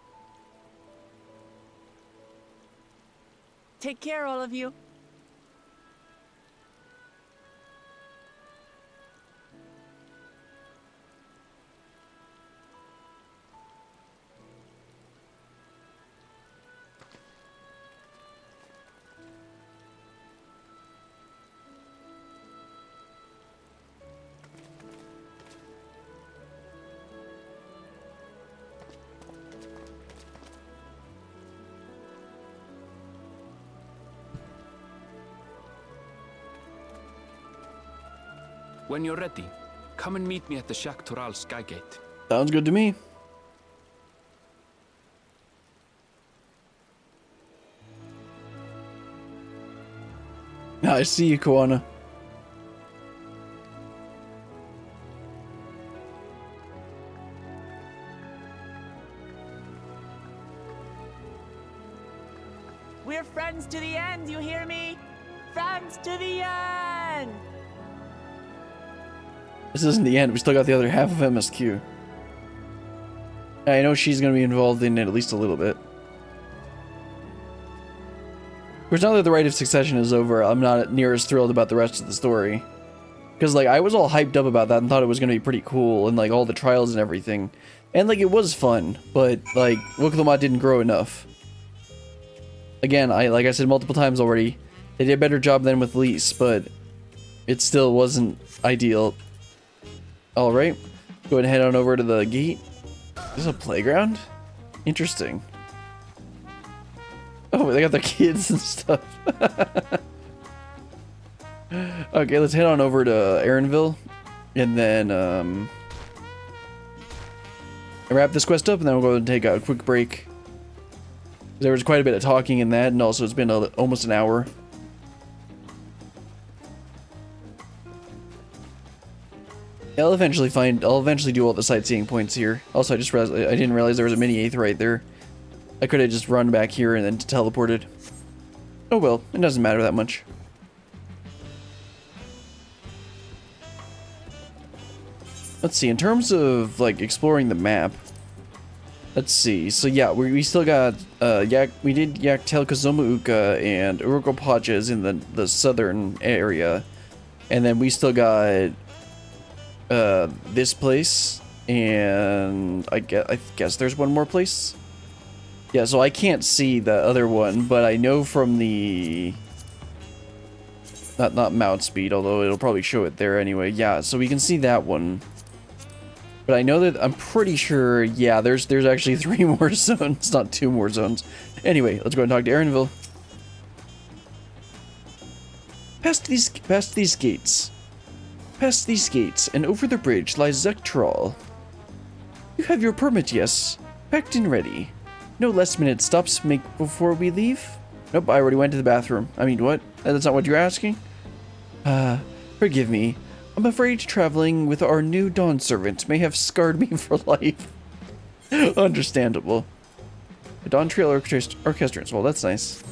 Take care, all of you. When you're ready, come and meet me at the Shaktural Skygate. Sounds good to me. I see you, Koana. We're friends to the end, you hear me? Friends to the end! This isn't the end. We still got the other half of MSQ. I know she's going to be involved in it at least a little bit. Of course, now that the Rite of Succession is over, I'm not near as thrilled about the rest of the story. Because, like, I was all hyped up about that and thought it was going to be pretty cool, and, like, all the trials and everything. And, like, it was fun, but, like, Wokolomot didn't grow enough. Again, like I said multiple times already, they did a better job than with Lise, but it still wasn't ideal. Alright, go ahead and head on over to the gate. Is this a playground? Interesting. Oh, they got their kids and stuff. Okay, let's head on over to Erinville. And then, wrap this quest up, and then we'll go and take a quick break. There was quite a bit of talking in that, and also it's been almost an hour. I'll eventually do all the sightseeing points here. Also, I just realized I didn't realize there was a mini 8th right there. I could have just run back here and then teleported. Oh well, it doesn't matter that much. Let's see, in terms of like exploring the map, Let's see. So yeah, we still got we did Yaktel Kazomauka and Urugupacha in the southern area, and then we still got this place, and I guess there's one more place. Yeah, so I can't see the other one, but I know from the not mount speed, although it'll probably show it there anyway. Yeah, so we can see that one. But I know that I'm pretty sure, yeah, there's actually 3 more zones, not 2 more zones. Anyway, let's go and talk to Aaronville. Past these gates. Past these gates, and over the bridge lies Zektral. You have your permit, yes. Packed and ready. No last-minute stops make before we leave? Nope, I already went to the bathroom. I mean, what? That's not what you're asking? Forgive me. I'm afraid traveling with our new Dawn servant may have scarred me for life. Understandable. A Dawntrail orchestrance. Well, that's nice.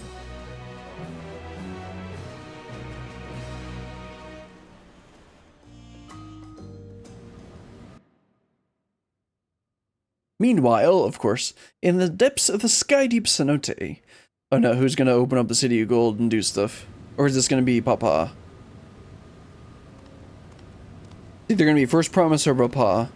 Meanwhile, of course, in the depths of the sky-deep cenote. Oh no, who's gonna open up the City of Gold and do stuff? Or is this gonna be Papa? Either gonna be First Promise or Papa.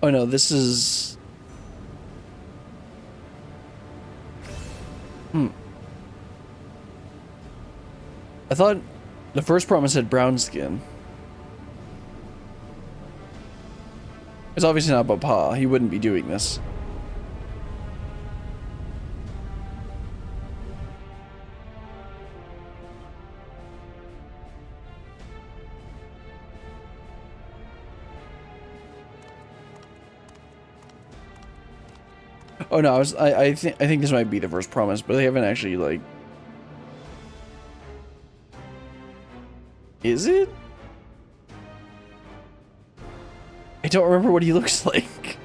Oh no, this is... I thought the First Promise had brown skin. It's obviously not Papa. He wouldn't be doing this. Oh no, I think this might be the First Promise, but they haven't actually, like... Is it? I don't remember what he looks like.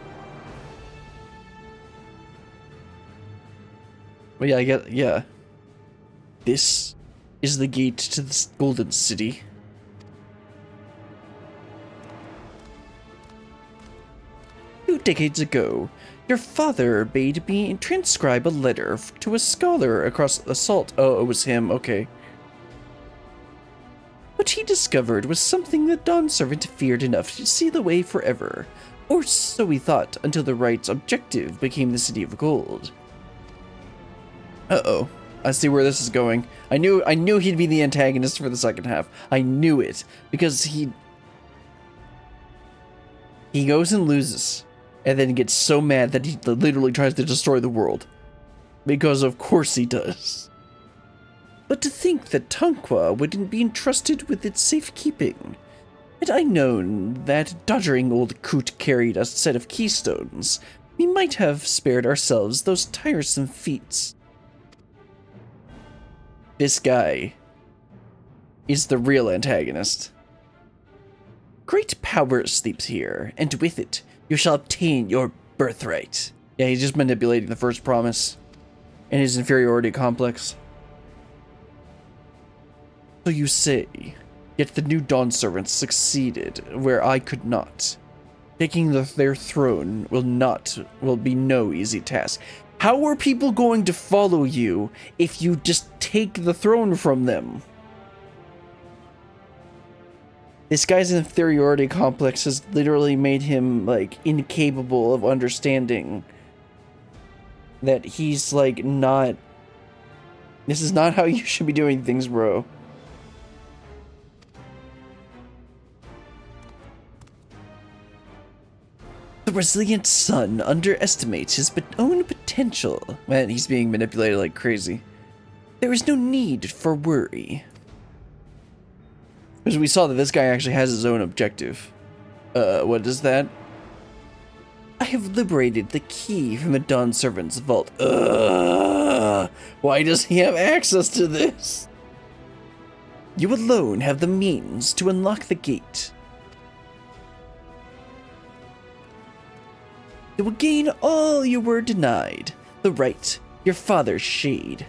But yeah, yeah. This is the gate to the Golden City. Two decades ago, your father bade me transcribe a letter to a scholar across the salt. Oh, it was him. Okay. What he discovered was something the Dawn Servant feared enough to seal away forever. Or so we thought, until the right's objective became the City of Gold. Uh-oh. I see where this is going. I knew he'd be the antagonist for the second half. I knew it. Because he goes and loses. And then gets so mad that he literally tries to destroy the world. Because of course he does. But to think that Tonqua wouldn't be entrusted with its safekeeping. Had I known that doddering old coot carried a set of keystones, we might have spared ourselves those tiresome feats. This guy is the real antagonist. Great power sleeps here, and with it, you shall obtain your birthright. Yeah, he's just manipulating the First Promise and his inferiority complex. So you say, yet the new Dawn Servants succeeded where I could not. Taking their throne will be no easy task. How are people going to follow you if you just take the throne from them? This guy's inferiority complex has literally made him, like, incapable of understanding that he's, like, not... This is not how you should be doing things, bro. The resilient son underestimates his own potential. Man, he's being manipulated like crazy. There is no need for worry. Because we saw that this guy actually has his own objective. What is that? I have liberated the key from the Dawn Servant's vault. Why does he have access to this? You alone have the means to unlock the gate. You will gain all you were denied. The right, your father's shade.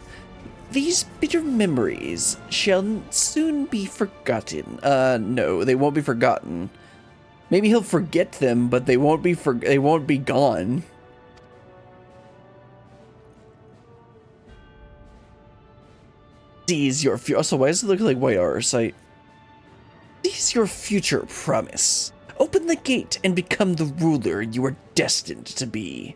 These bitter memories shall soon be forgotten. No, they won't be forgotten. Maybe he'll forget them, but they won't be gone. Seize your future. Also, why does it look like white armor sight? Seize your future promise. Open the gate and become the ruler you are destined to be.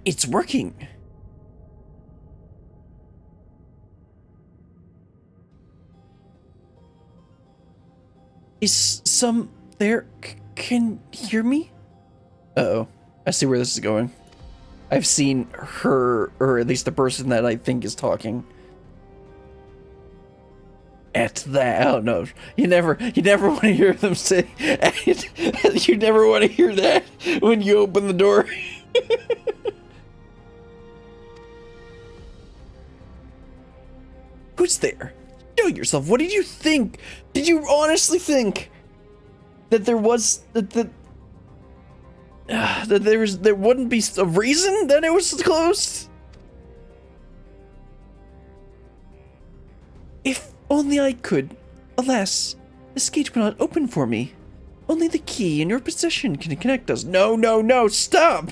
It's working. Is some there can hear me? Uh-oh. I see where this is going. I've seen her, or at least the person that I think is talking. At that, oh no, you never want to hear them say, you never want to hear that when you open the door. Who's there? Show yourself. What did you think? Did you honestly think that there was that there wouldn't be a reason that it was closed? If only I could. Alas, this gate will not open for me. Only the key in your possession can connect us. No, no, no, stop!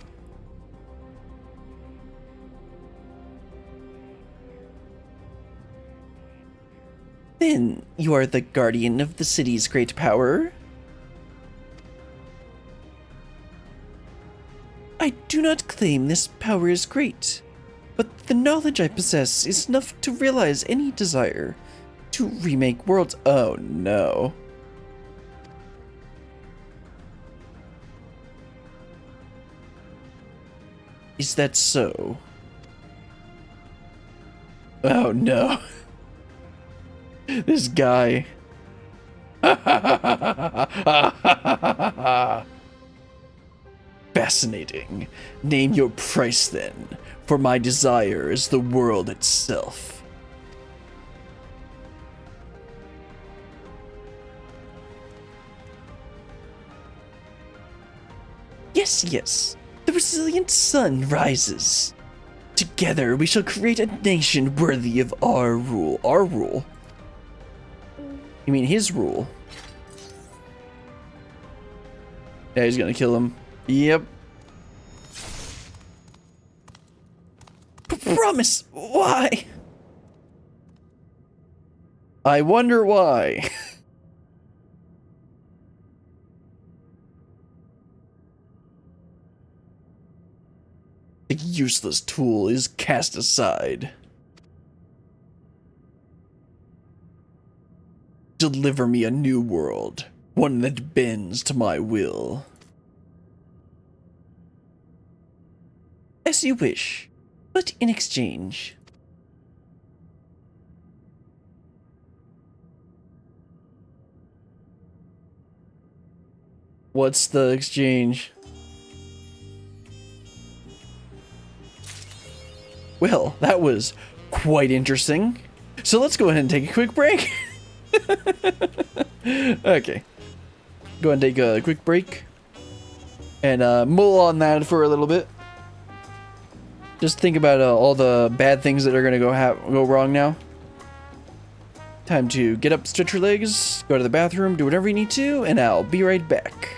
Then you are the guardian of the city's great power? I do not claim this power is great, but the knowledge I possess is enough to realize any desire to remake worlds. Oh no. Is that so? Oh no. This guy. Fascinating. Name your price then, for my desire is the world itself. Yes, yes. The resilient sun rises. Together we shall create a nation worthy of our rule. Our rule? You mean his rule? Yeah, he's gonna kill him. Yep. Promise! Why? I wonder why. The useless tool is cast aside. Deliver me a new world, one that bends to my will. As you wish, but in exchange. What's the exchange? Well, that was quite interesting. So let's go ahead and take a quick break. Okay. Go ahead and take a quick break. And mull on that for a little bit. Just think about all the bad things that are gonna go wrong now. Time to get up, stretch your legs, go to the bathroom, do whatever you need to, and I'll be right back.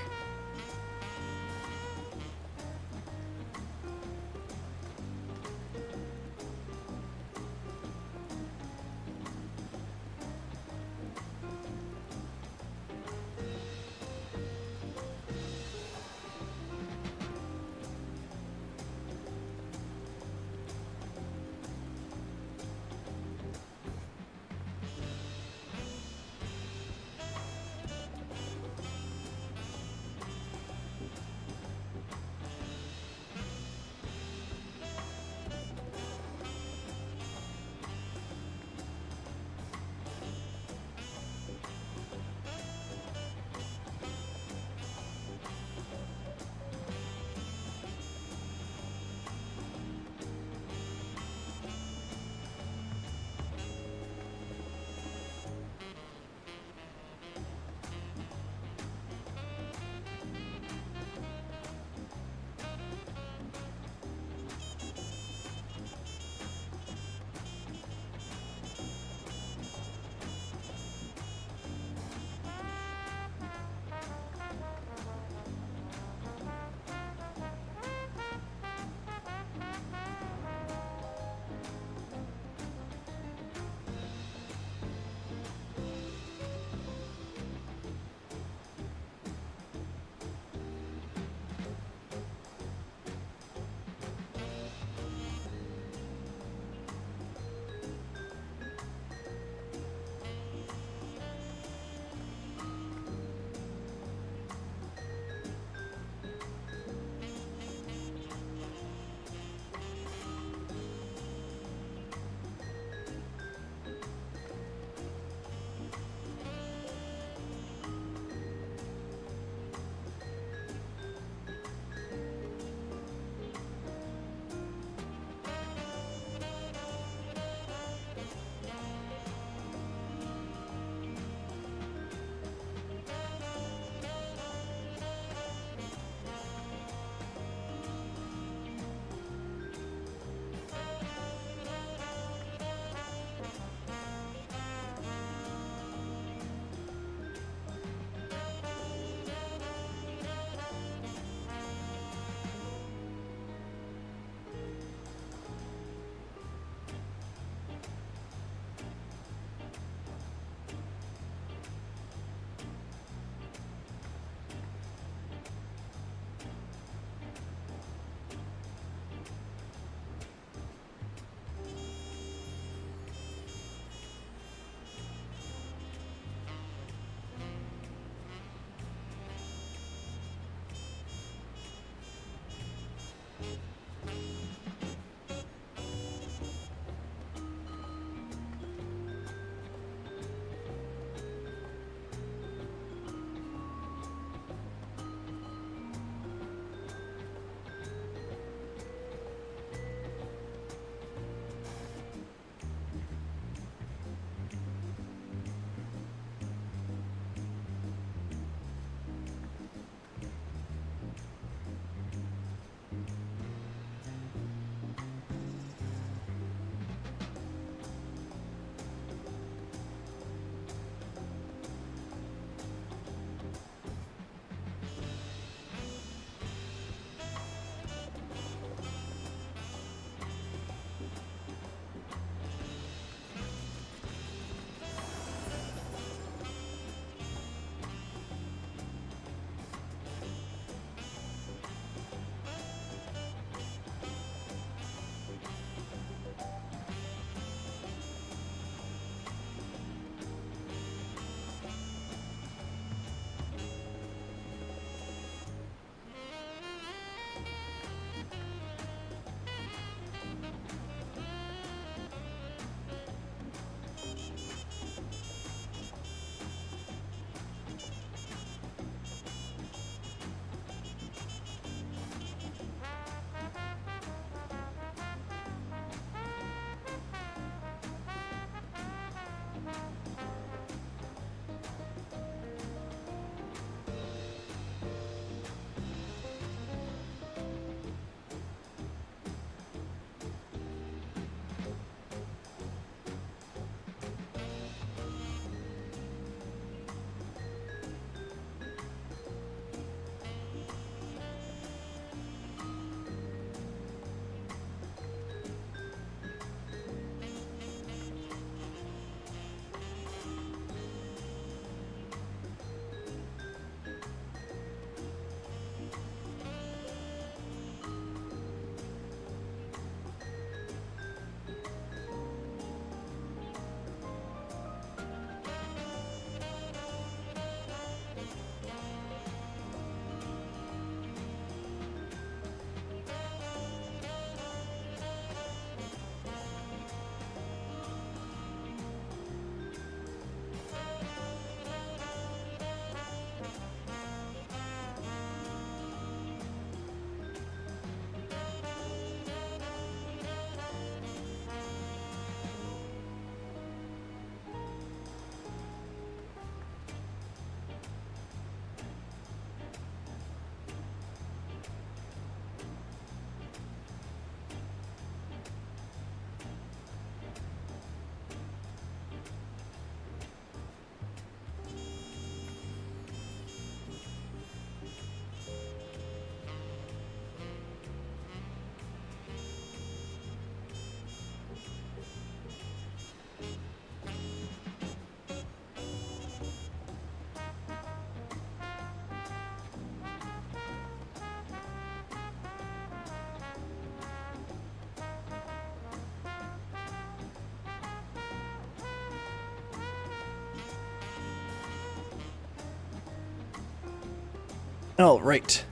Alright.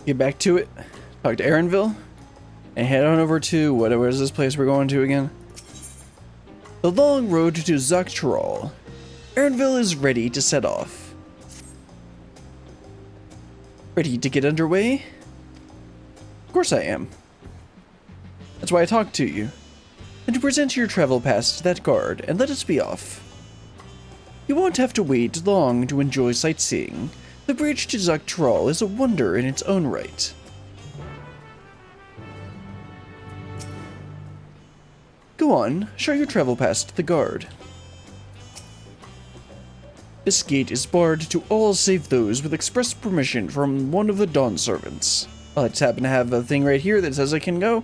Get back to it. Talk to Aaronville. And head on over to, where is this place we're going to again? The long road to Dawntrail. Aaronville is ready to set off. Ready to get underway? Of course I am. That's why I talked to you. And to present your travel pass to that guard, and let us be off. You won't have to wait long to enjoy sightseeing. The bridge to Dawntrail is a wonder in its own right. Go on, show your travel pass to the guard. This gate is barred to all save those with express permission from one of the Dawn servants. I just happen to have a thing right here that says I can go.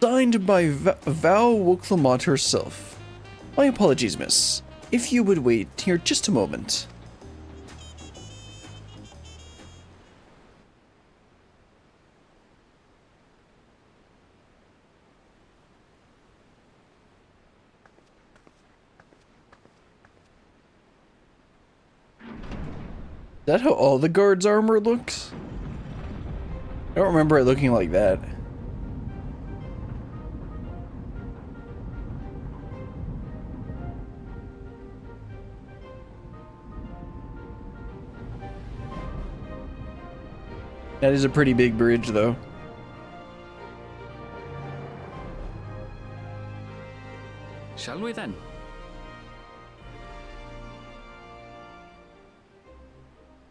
Signed by Val Woklamot herself. My apologies, miss. If you would wait here just a moment. Is that how all the guards' armor looks? I don't remember it looking like that. That is a pretty big bridge, though. Shall we then?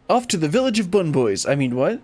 Off to the village of Bun Boys. I mean, what?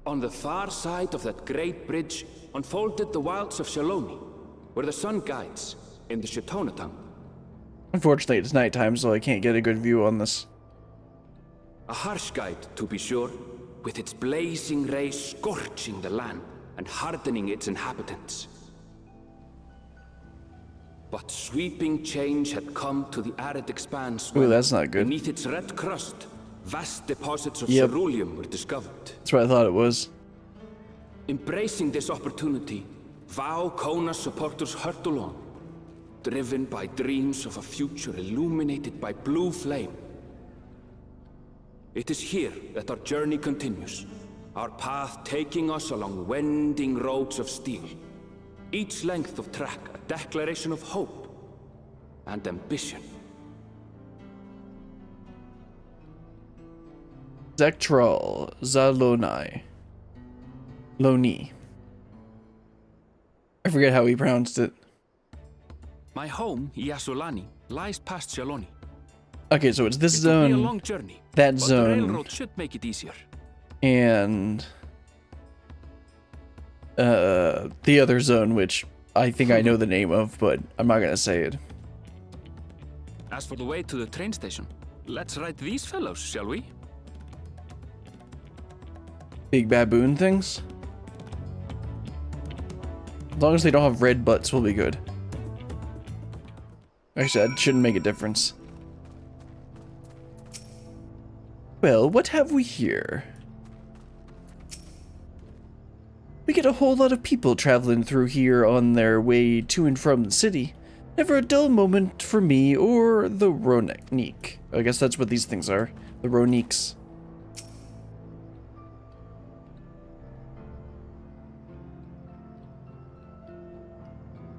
On the far side of that great bridge unfolded the wilds of Shaloni, where the sun guides in the Shitonaton. Unfortunately, it's nighttime, so I can't get a good view on this. A harsh guide, to be sure, with its blazing rays scorching the land and hardening its inhabitants. But sweeping change had come to the arid expanse. Ooh, that's not good. Beneath its red crust, vast deposits of Yep. ceruleum were discovered. That's what I thought it was. Embracing this opportunity, Vau Kona supporters hurtle on, driven by dreams of a future illuminated by blue flame. It is here that our journey continues, our path taking us along winding roads of steel. Each length of track a declaration of hope and ambition. Dawntrail, Zalonai. Loni. I forget how he pronounced it. My home, Yasulani, lies past Shaloni. Okay, so it's this It will be a zone, long journey, that but the zone, railroad should make it easier. and the other zone, which I think I know the name of, but I'm not gonna say it. As for the way to the train station, let's ride these fellows, shall we? Big baboon things? As long as they don't have red butts, we'll be good. Actually, that shouldn't make a difference. Well, what have we here? We get a whole lot of people traveling through here on their way to and from the city. Never a dull moment for me or the Ronique. I guess that's what these things are. The Roniques.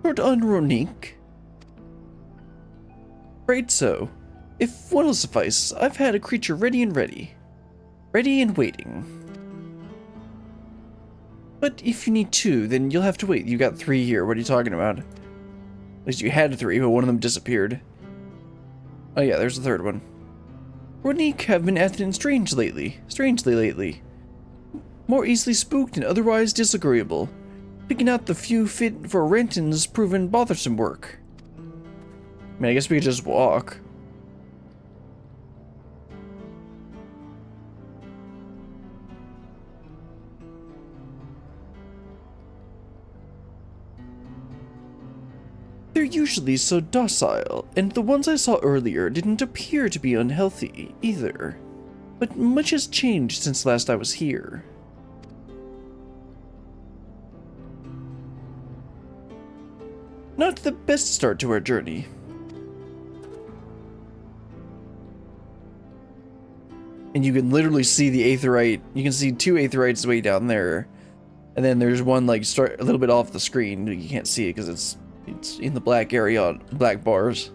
Lord Unronique? Right so. If one will suffice, I've had a creature ready and ready. Ready and waiting. But if you need two, then you'll have to wait. You got three here. What are you talking about? At least you had three, but one of them disappeared. Oh yeah, there's the third one. Ronique have been acting strangely lately. More easily spooked and otherwise disagreeable. Picking out the few fit for Renton has proven bothersome work. I mean, I guess we could just walk. usually so docile, and the ones I saw earlier didn't appear to be unhealthy either. But much has changed since last I was here. Not the best start to our journey. And you can literally see the aetheryte. You can see 2 aetherytes way down there. And then there's one like a little bit off the screen. You can't see it because it's in the black area on black bars.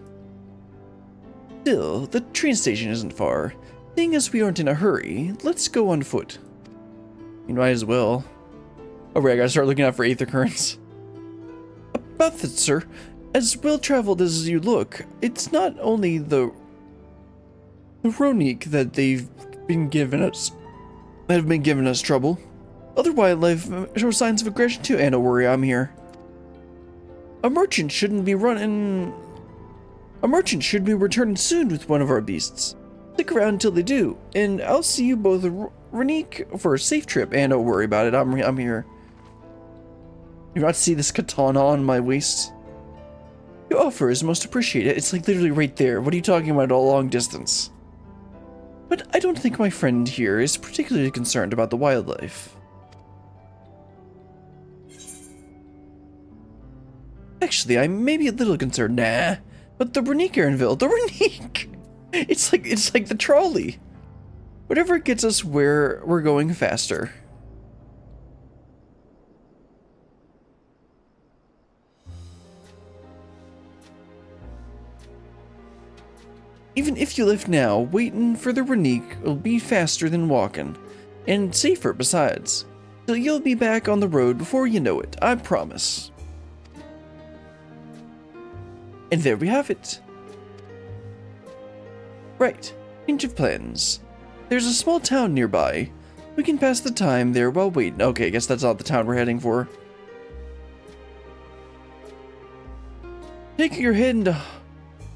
Still, the train station isn't far. Seeing as we aren't in a hurry, let's go on foot. You might as well. Oh right, I gotta start looking out for aether currents. About that, sir. As well-traveled as you look, it's not only the Ronique that they've been giving us trouble. Other wildlife show signs of aggression too, and don't worry, I'm here. A merchant should be returning soon with one of our beasts. Stick around until they do, and I'll see you both, Ronique, for a safe trip. And don't worry about it, I'm here. You not see this katana on my waist? Your offer is most appreciated. It's like literally right there. What are you talking about at a long distance? But I don't think my friend here is particularly concerned about the wildlife. Actually, I may be a little concerned. Nah, but the Ronique Aaronville, the Ronique! It's like the trolley. Whatever gets us where we're going faster. Even if you left now, waiting for the Ronique will be faster than walking, and safer besides. So you'll be back on the road before you know it, I promise. And there we have it. Right, change of plans. There's a small town nearby. We can pass the time there while waiting. Okay, I guess that's not the town we're heading for. Take your head into...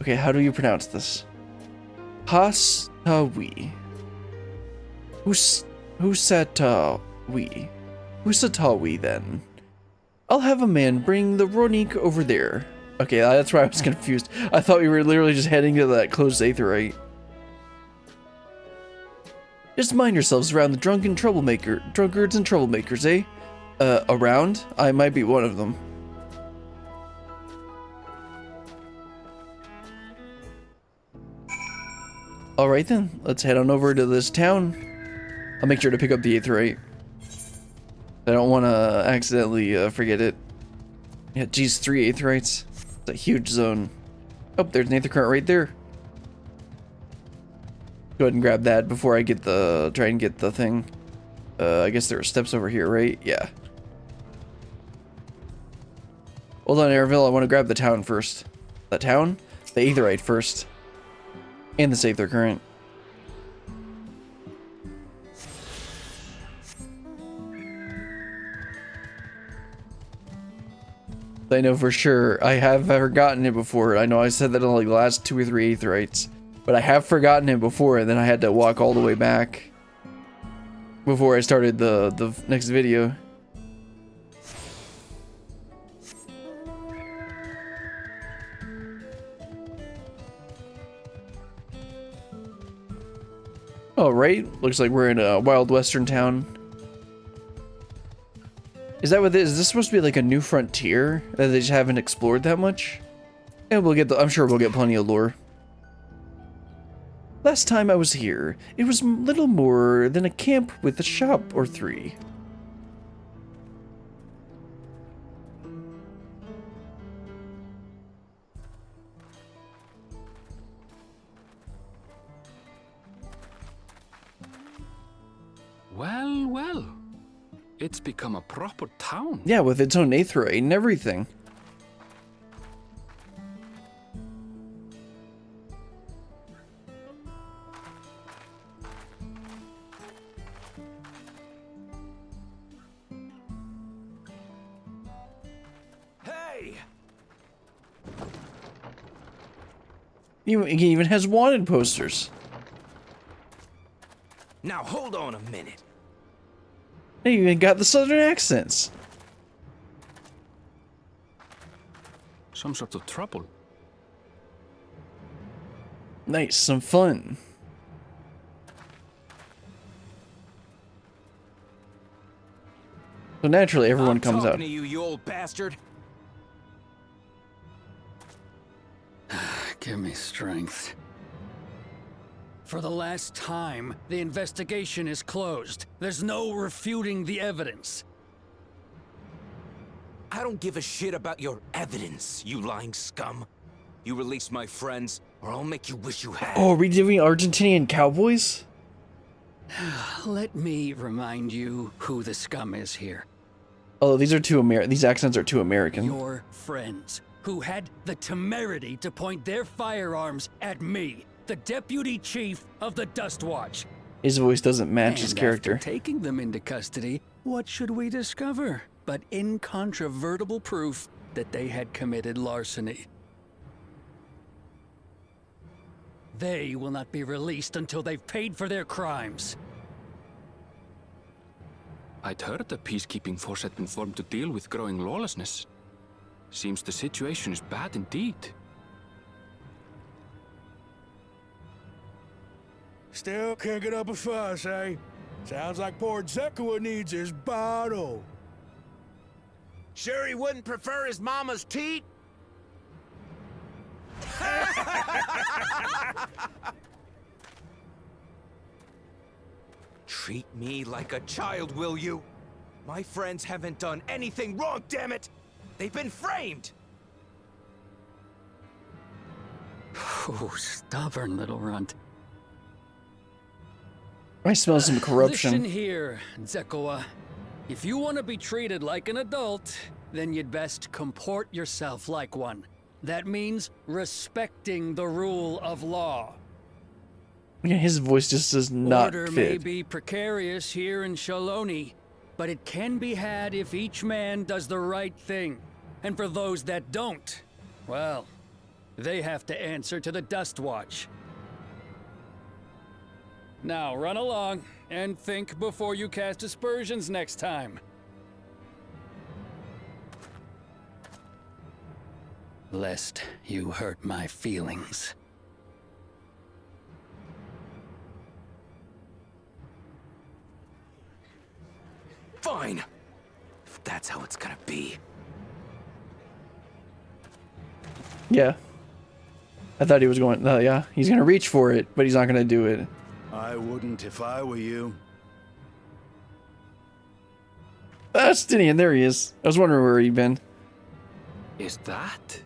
Okay, how do you pronounce this? Hastawi. Husatawi then. I'll have a man bring the Ronique over there. Okay, that's why I was confused. I thought we were literally just heading to that closed aetheryte. Just mind yourselves around the drunkards and troublemakers, eh? Around? I might be one of them. Alright then, let's head on over to this town. I'll make sure to pick up the aetheryte. I don't want to accidentally forget it. Yeah, geez, 3 aetherytes. It's a huge zone. Oh, there's an aether current right there. Go ahead and grab that before I get try and get the thing. I guess there are steps over here, right? Yeah. Hold on, Airville, I want to grab the town first. The town? The aetherite first. And the aether current. I know for sure. I have forgotten it before. I know I said that in like the last 2 or 3 aetherites. But I have forgotten it before, and then I had to walk all the way back before I started the next video. Alright, looks like we're in a wild western town. Is that what this is? Is this supposed to be like a new frontier that they just haven't explored that much? And we'll get I'm sure we'll get plenty of lore. Last time I was here, it was little more than a camp with a shop or 3. Well, well. It's become a proper town. Yeah, with its own aetheryte and everything. Hey! He even has wanted posters. Now hold on a minute. They even got the southern accents. Some sort of trouble. Nice, some fun. So naturally, everyone comes out. To you, you old bastard. Give me strength. For the last time, the investigation is closed. There's no refuting the evidence. I don't give a shit about your evidence, you lying scum. You release my friends, or I'll make you wish you had. Oh, are we doing Argentinian cowboys? Let me remind you who the scum is here. Oh, these are these accents are too American. Your friends, who had the temerity to point their firearms at me, the deputy chief of the Dust Watch. His voice doesn't match his character. After taking them into custody, what should we discover but incontrovertible proof that they had committed larceny? They will not be released until they've paid for their crimes. I'd heard the peacekeeping force had been formed to deal with growing lawlessness. Seems the situation is bad indeed. Still can't get up a fuss, eh? Sounds like poor Zekua needs his bottle. Sure he wouldn't prefer his mama's teat? Treat me like a child, will you? My friends haven't done anything wrong, damn it! They've been framed! Oh, stubborn little runt. I smell some corruption. Listen here, Zekua. If you want to be treated like an adult, then you'd best comport yourself like one. That means respecting the rule of law. Yeah, his voice just does not Order fit. may be precarious here in Shaloni, but it can be had if each man does the right thing. And for those that don't, well, they have to answer to the Dust Watch. Now run along and think before you cast aspersions next time. Lest you hurt my feelings. Fine! If that's how it's gonna be. Yeah. I thought he was going, yeah, he's gonna reach for it, but he's not gonna do it. I wouldn't if I were you. Stinian, there he is. I was wondering where he'd been. Is that?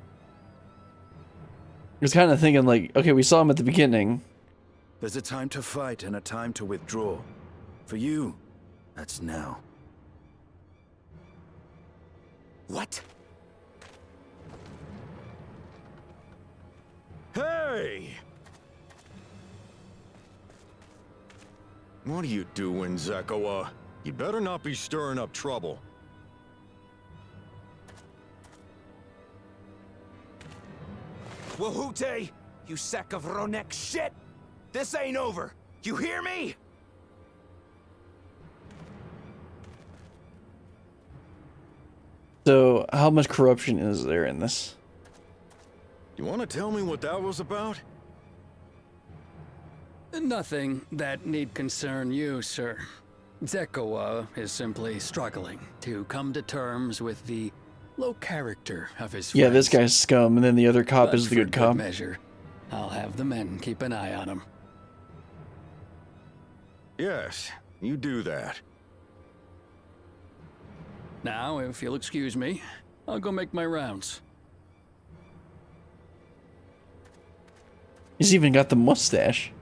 I was kind of thinking like, okay, we saw him at the beginning. There's a time to fight and a time to withdraw. For you, that's now. What? Hey! What are you doing, Zekua? You better not be stirring up trouble. Wahute! You sack of Ronek shit! This ain't over! You hear me? So, how much corruption is there in this? You want to tell me what that was about? Nothing that need concern you, sir. Zekua is simply struggling to come to terms with the low character of his friends. Yeah, this guy's scum, and then the other cop is the good cop. Measure, I'll have the men keep an eye on him. Yes, you do that. Now, if you'll excuse me, I'll go make my rounds. He's even got the mustache.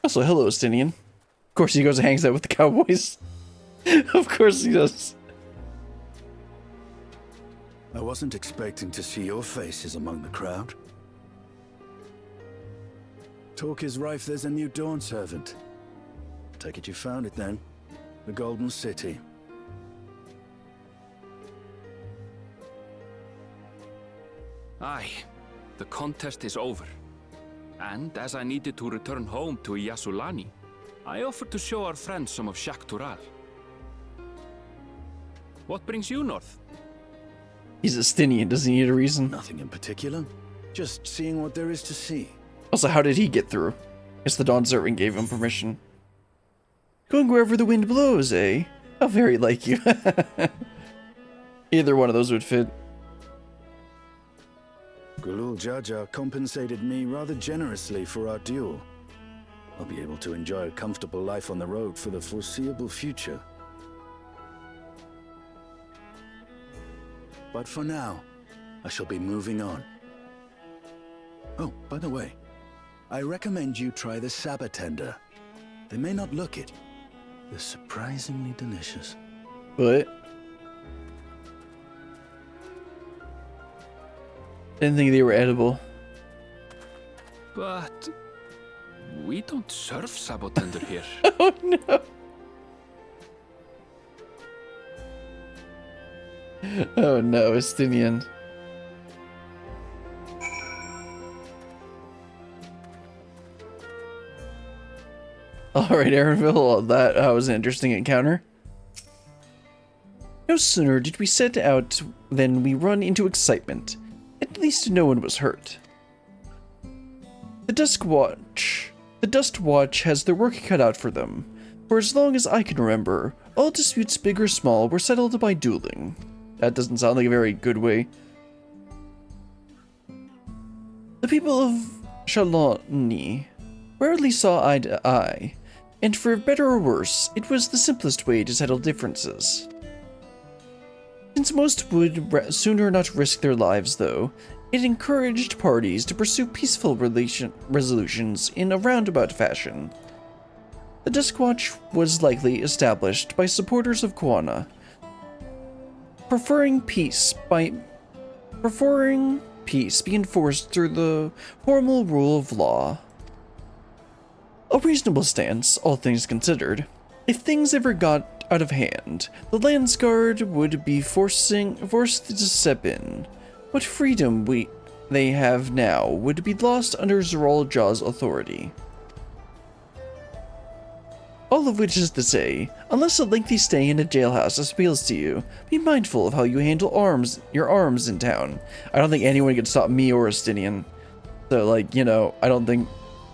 Also, hello, Stinian. Of course he goes and hangs out with the cowboys. Of course he does. I wasn't expecting to see your faces among the crowd. Talk is rife, there's a new Dawn servant. Take it you found it then. The Golden City. Aye, the contest is over. And as I needed to return home to Yasulani, I offered to show our friends some of Shak Tural. What brings you north? He's a Stinian, doesn't he need a reason? Nothing in particular. Just seeing what there is to see. Also, how did he get through? Guess the Dawn Servant gave him permission. Going wherever the wind blows, eh? How very like you. Either one of those would fit. Gulul Jaja compensated me rather generously for our duel. I'll be able to enjoy a comfortable life on the road for the foreseeable future. But for now, I shall be moving on. Oh, by the way, I recommend you try the Sabatender. They may not look it. They're surprisingly delicious. What? Didn't think they were edible. But we don't serve Sabotender here. Oh no. Oh no, Estinian. Alright, Aaronville, that was an interesting encounter. No sooner did we set out than we run into excitement. At least no one was hurt. The Dust Watch has their work cut out for them. For as long as I can remember, all disputes big or small were settled by dueling. That doesn't sound like a very good way. The people of Shaloni rarely saw eye to eye, and for better or worse, it was the simplest way to settle differences. Since most would sooner not risk their lives, though, it encouraged parties to pursue peaceful resolutions in a roundabout fashion. The Dusk Watch was likely established by supporters of Kuana, preferring peace be enforced through the formal rule of law. A reasonable stance, all things considered. If things ever got out of hand, the Landsguard would be forced to step in. What freedom they have now would be lost under Zoral Jaw's authority. All of which is to say, unless a lengthy stay in a jailhouse appeals to you, be mindful of how you handle your arms in town. I don't think anyone can stop me or Estinian. So, like, you know, I don't think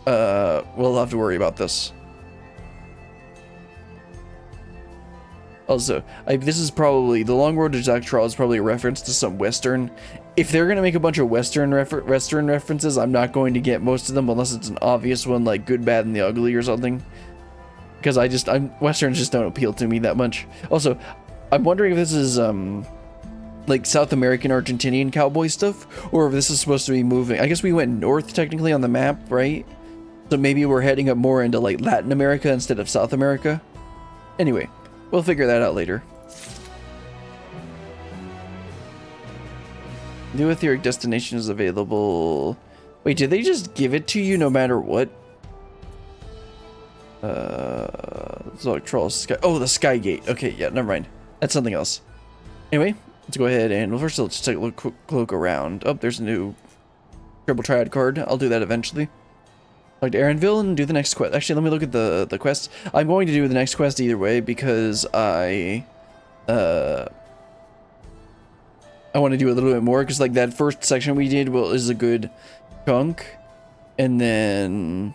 we'll have to worry about this. Also, this is probably, the Long Road to Dawntrail is probably a reference to some Western. If they're going to make a bunch of Western references, I'm not going to get most of them unless it's an obvious one, like Good, Bad, and the Ugly or something. Because Westerns just don't appeal to me that much. Also, I'm wondering if this is, like South American, Argentinian cowboy stuff, or if this is supposed to be moving. I guess we went north technically on the map, right? So maybe we're heading up more into like Latin America instead of South America. Anyway, we'll figure that out later. New etheric destination is available. Wait, did they just give it to you no matter what? Sky. Oh, the Sky Gate. Okay, yeah, never mind. That's something else. Anyway, let's go ahead and, well, first let's take a quick look around. Oh, there's a new Triple Triad card. I'll do that eventually. Talk to Aaronville and do the next quest. Actually, let me look at the quest. I'm going to do the next quest either way because I want to do a little bit more because like that first section we did is a good chunk, and then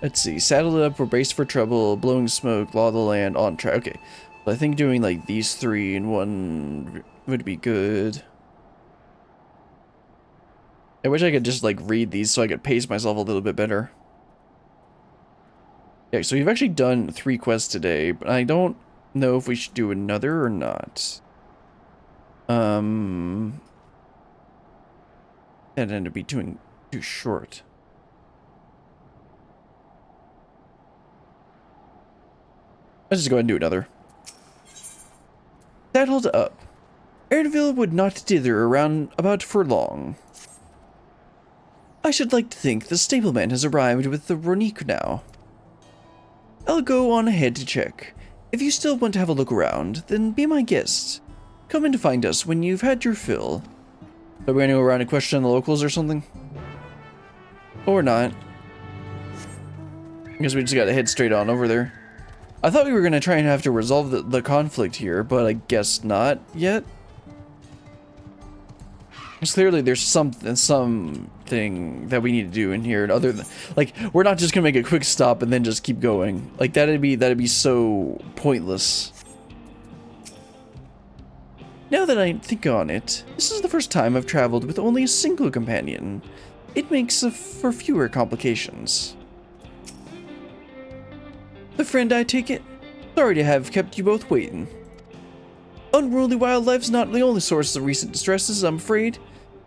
let's see, saddle it up, we're braced for trouble, blowing smoke, law of the land, on track. Okay, so I think doing like these three in one would be good. I wish I could just like read these so I could pace myself a little bit better. Okay, so we've actually done 3 quests today, but I don't know if we should do another or not. That ended up being too short. Let's just go ahead and do another. Saddled up. Aaronville would not dither around about for long. I should like to think the stableman has arrived with the Ronique now. I'll go on ahead to check. If you still want to have a look around, then be my guest. Come in to find us when you've had your fill. Are we gonna go around and question the locals or something? Or not. I guess we just gotta head straight on over there. I thought we were gonna try and have to resolve the conflict here, but I guess not yet. Because clearly there's something that we need to do in here, other than, like, we're not just gonna make a quick stop and then just keep going. Like, that'd be so pointless. Now that I think on it, this is the first time I've traveled with only a single companion. It makes for fewer complications. The friend, I take it? Sorry to have kept you both waiting. Unruly wildlife's not the only source of recent distresses, I'm afraid.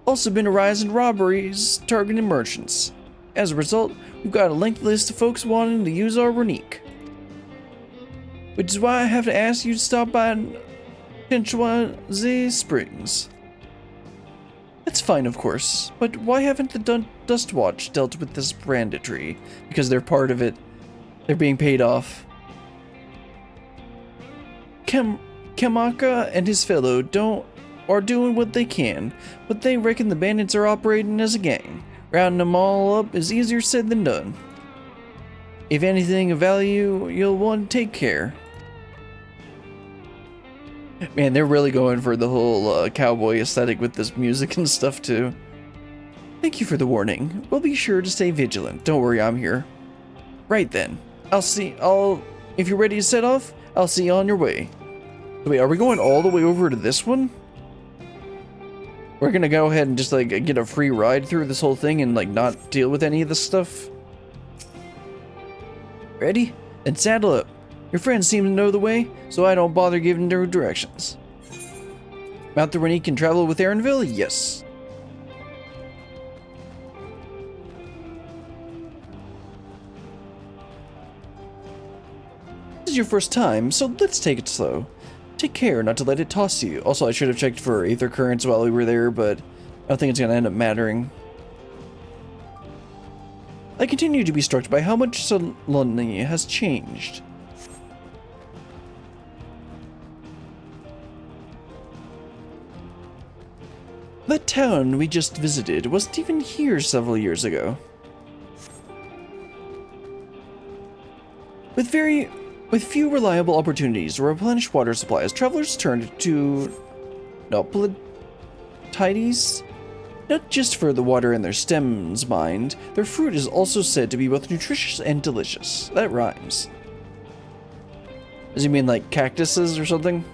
Also been a rise in robberies targeting merchants. As a result, we've got a lengthy list of folks wanting to use our Renique. Which is why I have to ask you to stop by FFXIV Springs. That's fine, of course, but why haven't the Dust Watch dealt with this banditry? Because they're part of it. They're being paid off. Kamaka and his fellow are doing what they can, but they reckon the bandits are operating as a gang. Rounding them all up is easier said than done. If anything of value, you'll want to take care. Man, they're really going for the whole cowboy aesthetic with this music and stuff too. Thank you for the warning. We'll be sure to stay vigilant. Don't worry, I'm here. Right then. If you're ready to set off, I'll see you on your way. Wait, are we going all the way over to this one? We're gonna go ahead and just like get a free ride through this whole thing and like not deal with any of this stuff? Ready? Then saddle up. Your friends seem to know the way, so I don't bother giving their directions. Mount the Renique and travel with Aaronville? Yes. This is your first time, so let's take it slow. Take care not to let it toss you. Also, I should have checked for aether currents while we were there, but I don't think it's going to end up mattering. I continue to be struck by how much Solani has changed. That town we just visited wasn't even here several years ago. With few reliable opportunities to replenish water supplies, travelers turned to Nopalides. Not just for the water in their stems, mind. Their fruit is also said to be both nutritious and delicious. That rhymes. Does he mean like cactuses or something?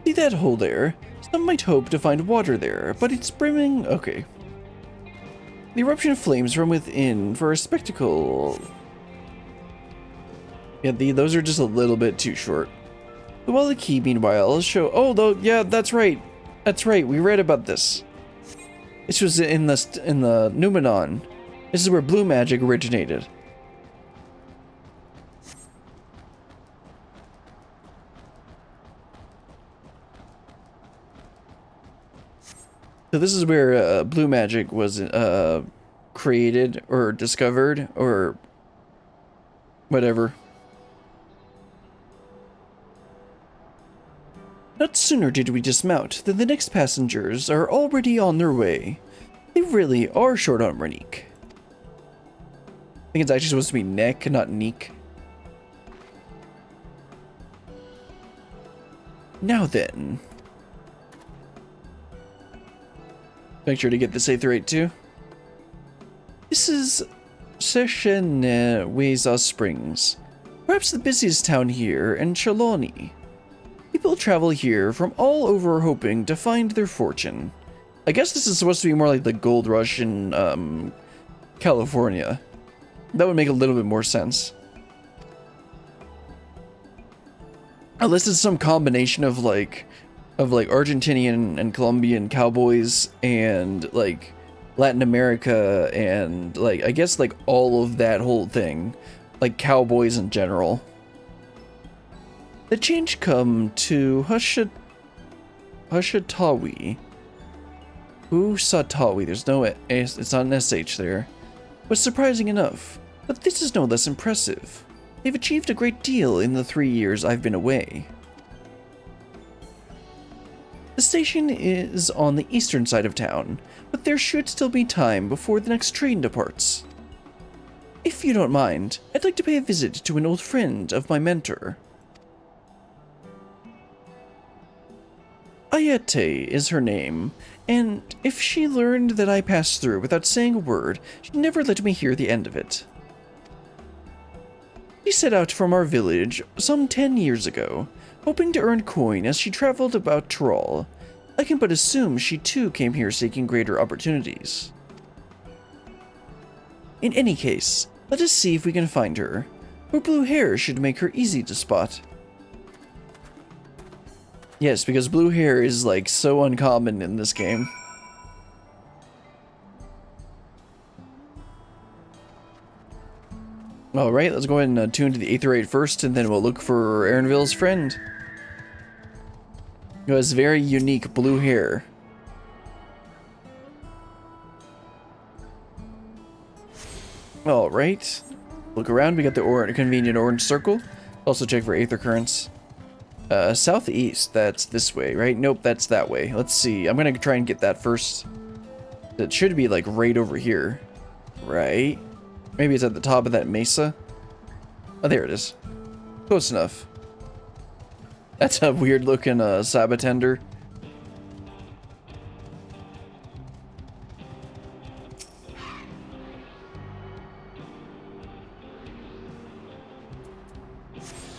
See that hole there? Some might hope to find water there, but it's brimming. Okay. The eruption of flames from within for a spectacle. Yeah, those are just a little bit too short. The Wall of Key, meanwhile, show. Oh, though, yeah, that's right. That's right. We read about this. This was in the Numenon. This is where blue magic originated. So this is where blue magic was created or discovered or whatever. Not sooner did we dismount than the next passengers are already on their way. They really are short on Renique. I think it's actually supposed to be neck, not neek. Now then. Make sure to get this A through 8 too. This is Seshenweza Springs. Perhaps the busiest town here in Shaloni. People travel here from all over hoping to find their fortune. I guess this is supposed to be more like the gold rush in California. That would make a little bit more sense. Unless it's some combination of like Argentinian and Colombian cowboys and like Latin America and like I guess like all of that whole thing, like cowboys in general. The change come to Hushatawi. Husatawi. There's no S, it's not an SH there. Was surprising enough, but this is no less impressive. They've achieved a great deal in the 3 years I've been away. The station is on the eastern side of town, but there should still be time before the next train departs. If you don't mind, I'd like to pay a visit to an old friend of my mentor. Ayete is her name, and if she learned that I passed through without saying a word, she'd never let me hear the end of it. She set out from our village some 10 years ago, hoping to earn coin as she traveled about Tyrol. I can but assume she too came here seeking greater opportunities. In any case, let us see if we can find her. Her blue hair should make her easy to spot. Yes, because blue hair is like so uncommon in this game. Alright, let's go ahead and tune to the Aetheryte first, and then we'll look for Erenville's friend, who has very unique blue hair. Alright, look around, we got the convenient orange circle. Also check for Aether Currents. Southeast, that's this way, right? Nope, that's that way. Let's see, I'm gonna try and get that first. It should be like right over here, right? Maybe it's at the top of that mesa. Oh, there it is. Close enough. That's a weird looking Sabatender.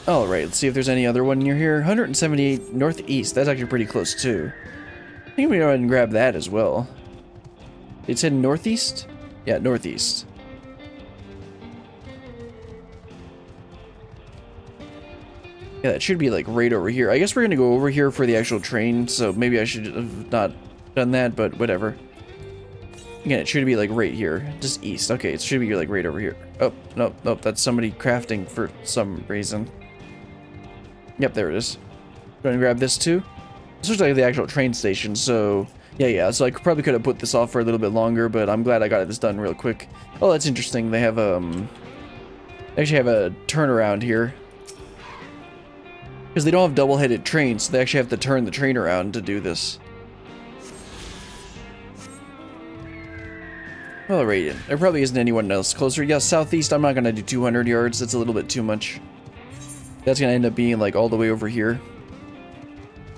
Alright, let's see if there's any other one near here. 178 northeast. That's actually pretty close too. I think we go ahead and grab that as well. It said northeast? Yeah, northeast. Yeah, that should be like right over here. I guess we're gonna go over here for the actual train, so maybe I should have not done that, but whatever. Again, it should be like right here, just east. Okay, it should be like right over here. Oh, nope, nope, that's somebody crafting for some reason. Yep, there it is. Going to grab this too. This looks like the actual train station, so yeah. So I probably could have put this off for a little bit longer, but I'm glad I got this done real quick. Oh, that's interesting. They have they actually have a turnaround here. Because they don't have double-headed trains, so they actually have to turn the train around to do this. Alright, there probably isn't anyone else closer. Yeah, southeast, I'm not going to do 200 yards. That's a little bit too much. That's going to end up being like all the way over here.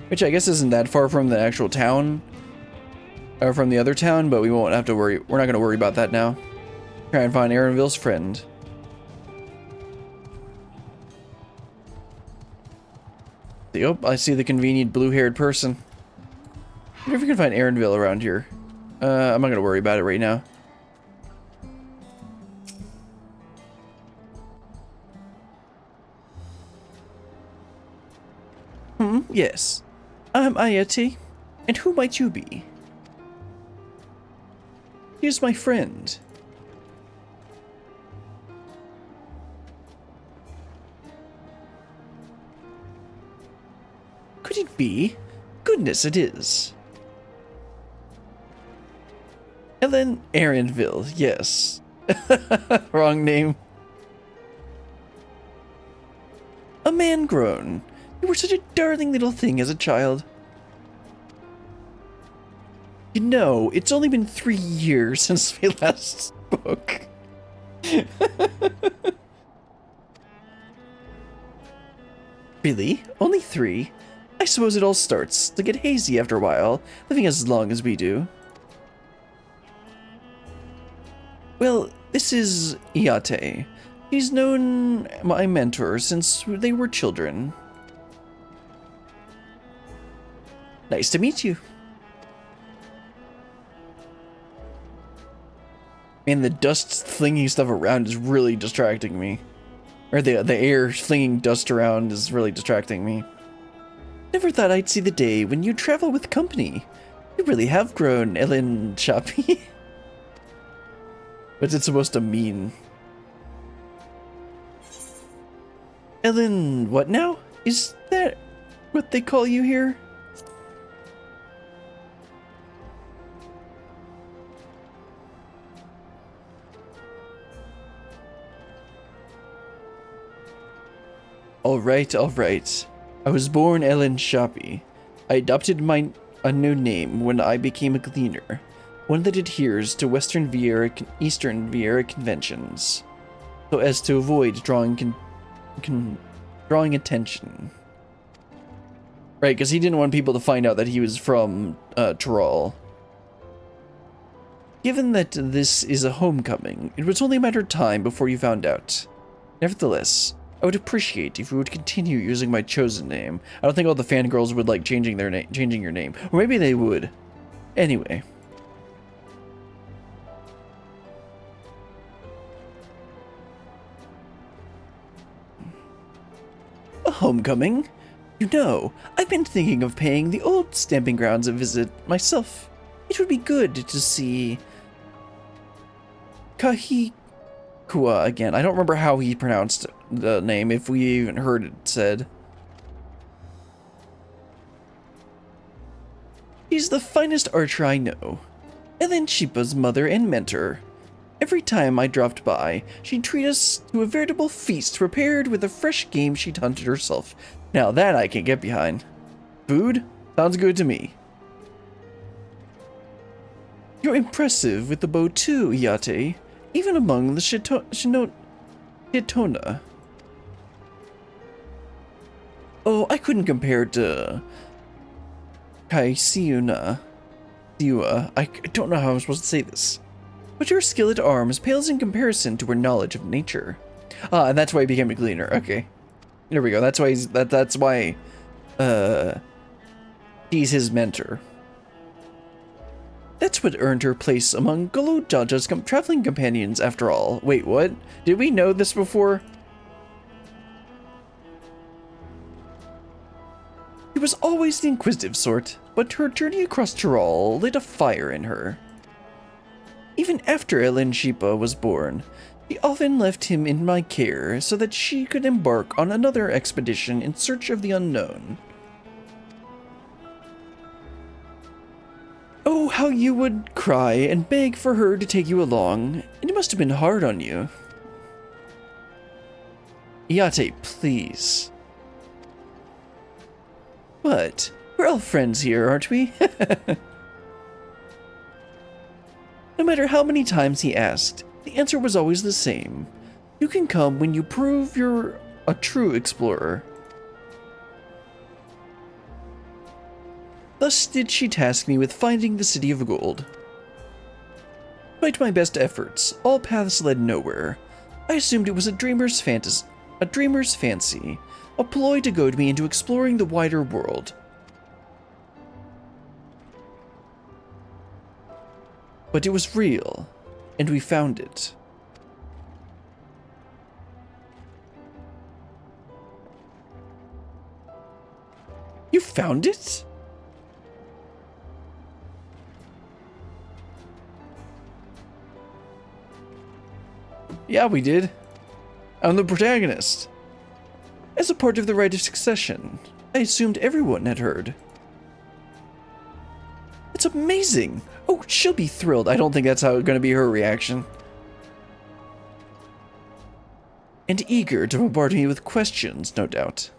Which I guess isn't that far from the actual town. Or from the other town, but we won't have to worry. We're not going to worry about that now. Try and find Erenville's friend. Oh, I see the convenient blue-haired person. I wonder if we can find Erenville around here. I'm not going to worry about it right now. Yes. I'm Ayete. And who might you be? Here's my friend. Could it be? Goodness, it is. Ellen Erenville, yes. Wrong name. A man grown. You were such a darling little thing as a child. You know, it's only been 3 years since we last spoke. Really? Only 3? I suppose it all starts to get hazy after a while, living as long as we do. Well, this is Ayete. He's known my mentor since they were children. Nice to meet you. Man, the dust flinging stuff around is really distracting me. Or the air flinging dust around is really distracting me. Never thought I'd see the day when you travel with company. You really have grown, Ellen Choppy. What's it supposed to mean? Ellen, what now? Is that what they call you here? Alright. I was born Ellen Shoppy. I adopted my a new name when I became a gleaner, one that adheres to Eastern Viera conventions, so as to avoid drawing attention. Right, because he didn't want people to find out that he was from Tyrol. Given that this is a homecoming, it was only a matter of time before you found out. Nevertheless, I would appreciate if you would continue using my chosen name. I don't think all the fangirls would like changing your name. Or maybe they would. Anyway. A homecoming? You know, I've been thinking of paying the old stamping grounds a visit myself. It would be good to see Kahikua again. I don't remember how he pronounced the name, if we even heard it said. He's the finest archer I know. Ellen Shipa's mother and mentor. Every time I dropped by, she'd treat us to a veritable feast prepared with a fresh game she'd hunted herself. Now that I can get behind. Food? Sounds good to me. You're impressive with the bow too, Iate. Even among the Shitona. Oh, I couldn't compare to Kaisiuna. I don't know how I'm supposed to say this. But your skill at arms pales in comparison to her knowledge of nature. Ah, and that's why he became a gleaner. Okay. There we go. That's why that's why he's his mentor. That's what earned her place among Golo Jaja's traveling companions after all. Wait, what? Did we know this before? She was always the inquisitive sort, but her journey across Tyrol lit a fire in her. Even after Ellen Shipa was born, she often left him in my care so that she could embark on another expedition in search of the unknown. Oh, how you would cry and beg for her to take you along. It must have been hard on you. Iate, please. What? We're all friends here, aren't we? No matter how many times he asked, the answer was always the same. You can come when you prove you're a true explorer. Thus did she task me with finding the City of Gold. Despite my best efforts, all paths led nowhere. I assumed it was a dreamer's fancy, a ploy to goad me into exploring the wider world. But it was real, and we found it. You found it? Yeah, we did. I'm the protagonist. As a part of the rite of succession, I assumed everyone had heard. It's amazing! Oh, she'll be thrilled. I don't think that's how going to be her reaction. And eager to bombard me with questions, no doubt.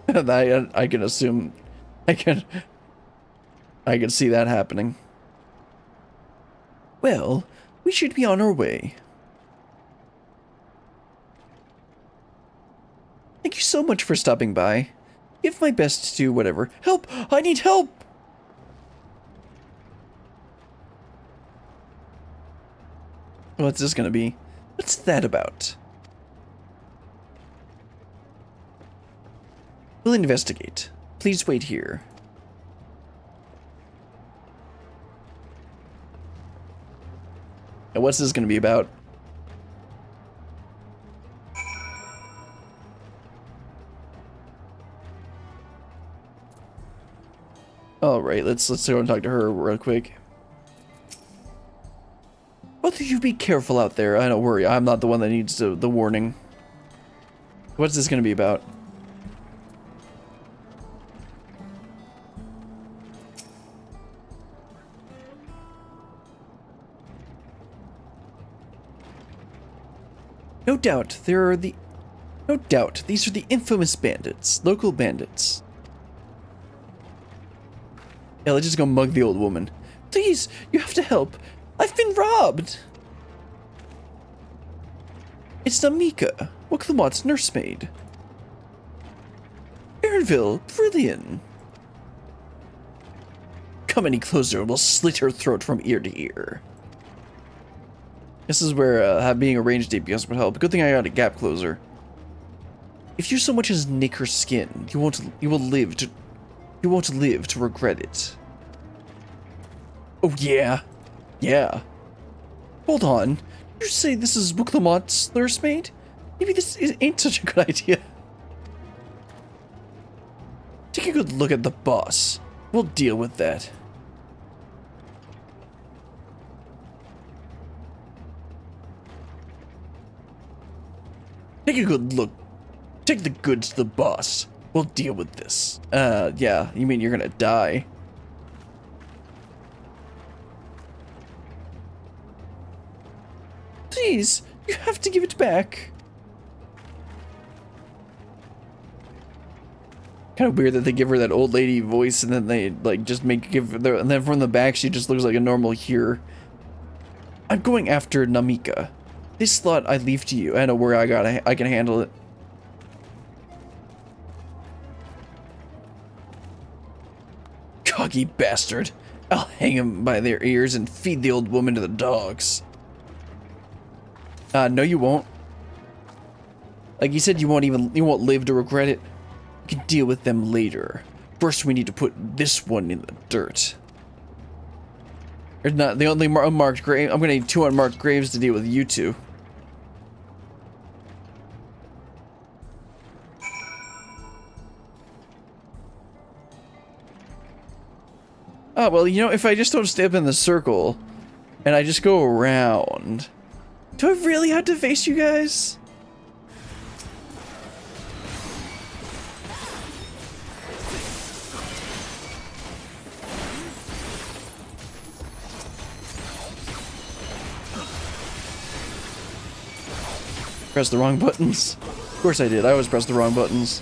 I can assume... I can see that happening. Well, we should be on our way. Thank you so much for stopping by. Give my best to do whatever. Help! I need help! What's this gonna be? What's that about? We'll investigate. Please wait here. And what's this gonna be about? Alright, let's go and talk to her real quick. Both of you be careful out there. I don't worry, I'm not the one that needs the warning. What's this gonna be about? No doubt, there are the No doubt, these are the infamous bandits, local bandits. Yeah, let's just go mug the old woman. Please, you have to help. I've been robbed. It's Namika, Wuklamot's nursemaid. Erinville, brilliant. Come any closer and we'll slit her throat from ear to ear. This is where being a ranged DPS would help. Good thing I got a gap closer. If you so much as nick her skin, you won't live to regret it. Oh yeah. Yeah. Hold on. Did you say this is Wuklamot's nursemaid? Maybe this ain't such a good idea. Take a good look at the boss. We'll deal with that. Take a good look. Take the goods to the boss. We'll deal with this. Yeah, you mean you're gonna die? Please, you have to give it back. Kind of weird that they give her that old lady voice and then they like just and then from the back she just looks like a normal hearer. I'm going after Namika. This slot I leave to you. I know where I can handle it. Cocky bastard. I'll hang him by their ears and feed the old woman to the dogs. No you won't. Like you said, you won't live to regret it. You can deal with them later. First we need to put this one in the dirt. There's not the only unmarked grave. I'm gonna need 2 unmarked graves to deal with you two. Oh, well, you know, if I just don't step in the circle and I just go around, do I really have to face you guys? Press the wrong buttons. Of course I did. I always press the wrong buttons.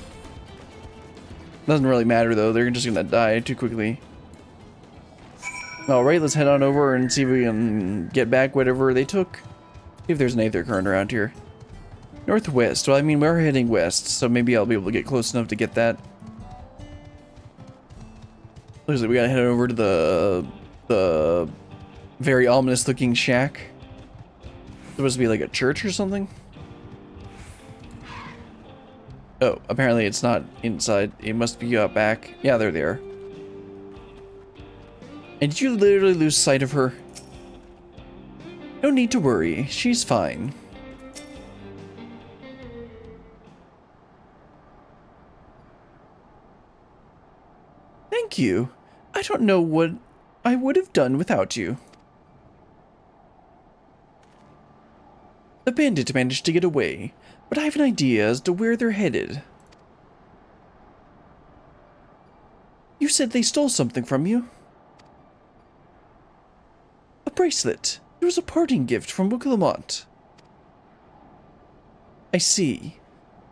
Doesn't really matter though. They're just gonna die too quickly. Alright, let's head on over and see if we can get back whatever they took. See if there's an Aether Current around here. Northwest. Well, I mean, we're heading west, so maybe I'll be able to get close enough to get that. Looks like we gotta head over to the very ominous looking shack. It's supposed to be like a church or something? Oh, apparently it's not inside. It must be out back. Yeah, there they are. And did you literally lose sight of her? No need to worry. She's fine. Thank you. I don't know what I would have done without you. The bandit managed to get away, but I have an idea as to where they're headed. You said they stole something from you? A bracelet. It was a parting gift from Wuklamot. I see.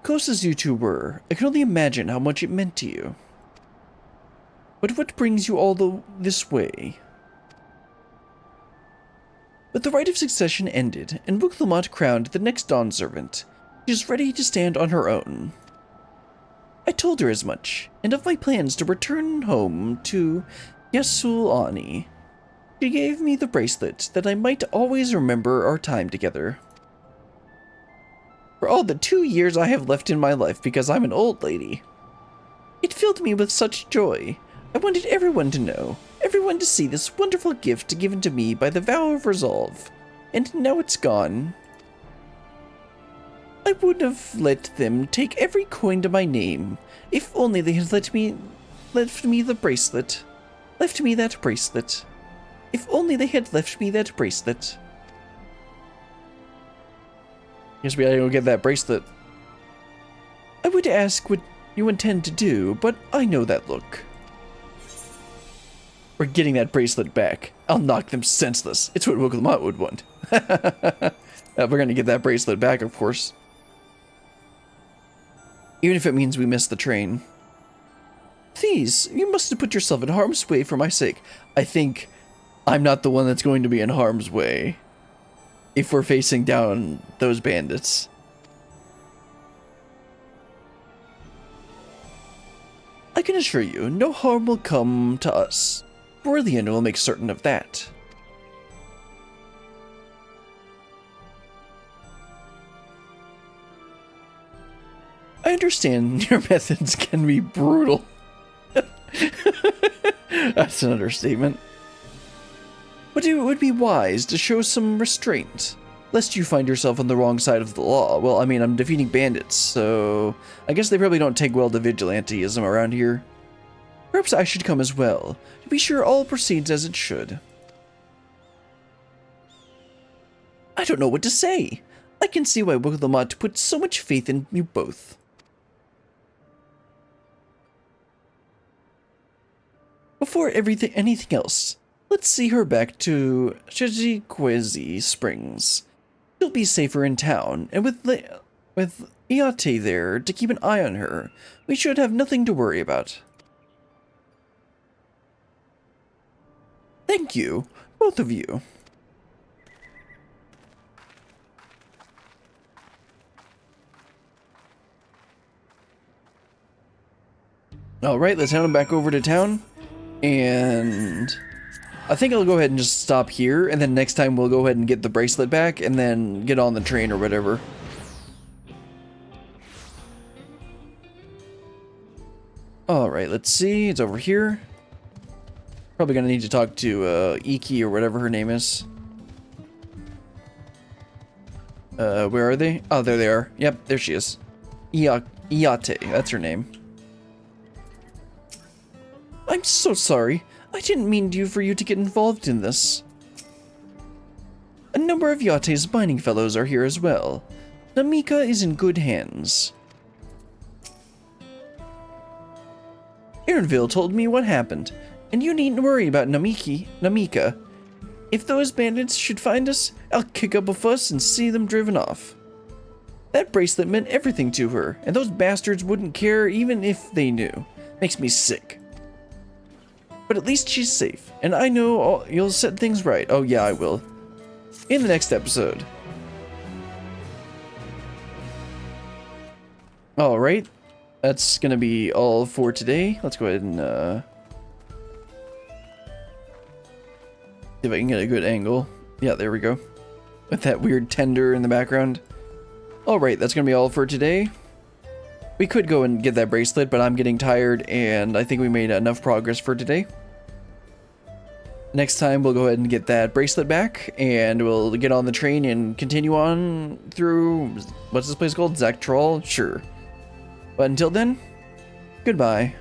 Close as you two were, I can only imagine how much it meant to you. But what brings you all this way? But the rite of succession ended, and Wuklamot crowned the next Dawn Servant. She is ready to stand on her own. I told her as much, and of my plans to return home to Yasul Ani. She gave me the bracelet that I might always remember our time together. For all the 2 years I have left in my life because I'm an old lady. It filled me with such joy. I wanted everyone to know, everyone to see this wonderful gift given to me by the vow of resolve. And now it's gone. I would have let them take every coin to my name, if only they had left me the bracelet. Left me that bracelet. If only they had left me that bracelet. Guess we gotta go get that bracelet. I would ask what you intend to do, but I know that look. We're getting that bracelet back. I'll knock them senseless. It's what Wuklamot would want. We're gonna get that bracelet back, of course. Even if it means we miss the train. Thieves, you must have put yourself in harm's way for my sake. I think I'm not the one that's going to be in harm's way if we're facing down those bandits. I can assure you, no harm will come to us. Brilliant will make certain of that. I understand your methods can be brutal. That's an understatement. But it would be wise to show some restraint, lest you find yourself on the wrong side of the law. Well, I mean, I'm defeating bandits, so I guess they probably don't take well to vigilanteism around here. Perhaps I should come as well, to be sure all proceeds as it should. I don't know what to say. I can see why Willamot put so much faith in you both. Before anything else, let's see her back to Chichikwezi Springs. She'll be safer in town, and with Iate there to keep an eye on her, we should have nothing to worry about. Thank you, both of you. Alright, let's head on back over to town. And I think I'll go ahead and just stop here, and then next time we'll go ahead and get the bracelet back, and then get on the train or whatever. Alright, let's see, it's over here. Probably gonna need to talk to Iki or whatever her name is. Where are they? Oh, there they are. Yep, there she is. Iate, that's her name. I'm so sorry. I didn't mean for you to get involved in this. A number of Yate's binding fellows are here as well. Namika is in good hands. Aaronville told me what happened, and you needn't worry about Namika. If those bandits should find us, I'll kick up a fuss and see them driven off. That bracelet meant everything to her, and those bastards wouldn't care even if they knew. Makes me sick. But at least she's safe, and I know you'll set things right. Oh yeah, I will. In the next episode. Alright, that's gonna be all for today. Let's go ahead and see if I can get a good angle. Yeah, there we go. With that weird tender in the background. Alright, that's gonna be all for today. We could go and get that bracelet, but I'm getting tired, and I think we made enough progress for today. Next time, we'll go ahead and get that bracelet back, and we'll get on the train and continue on through... What's this place called? Dawntrail? Sure. But until then, goodbye.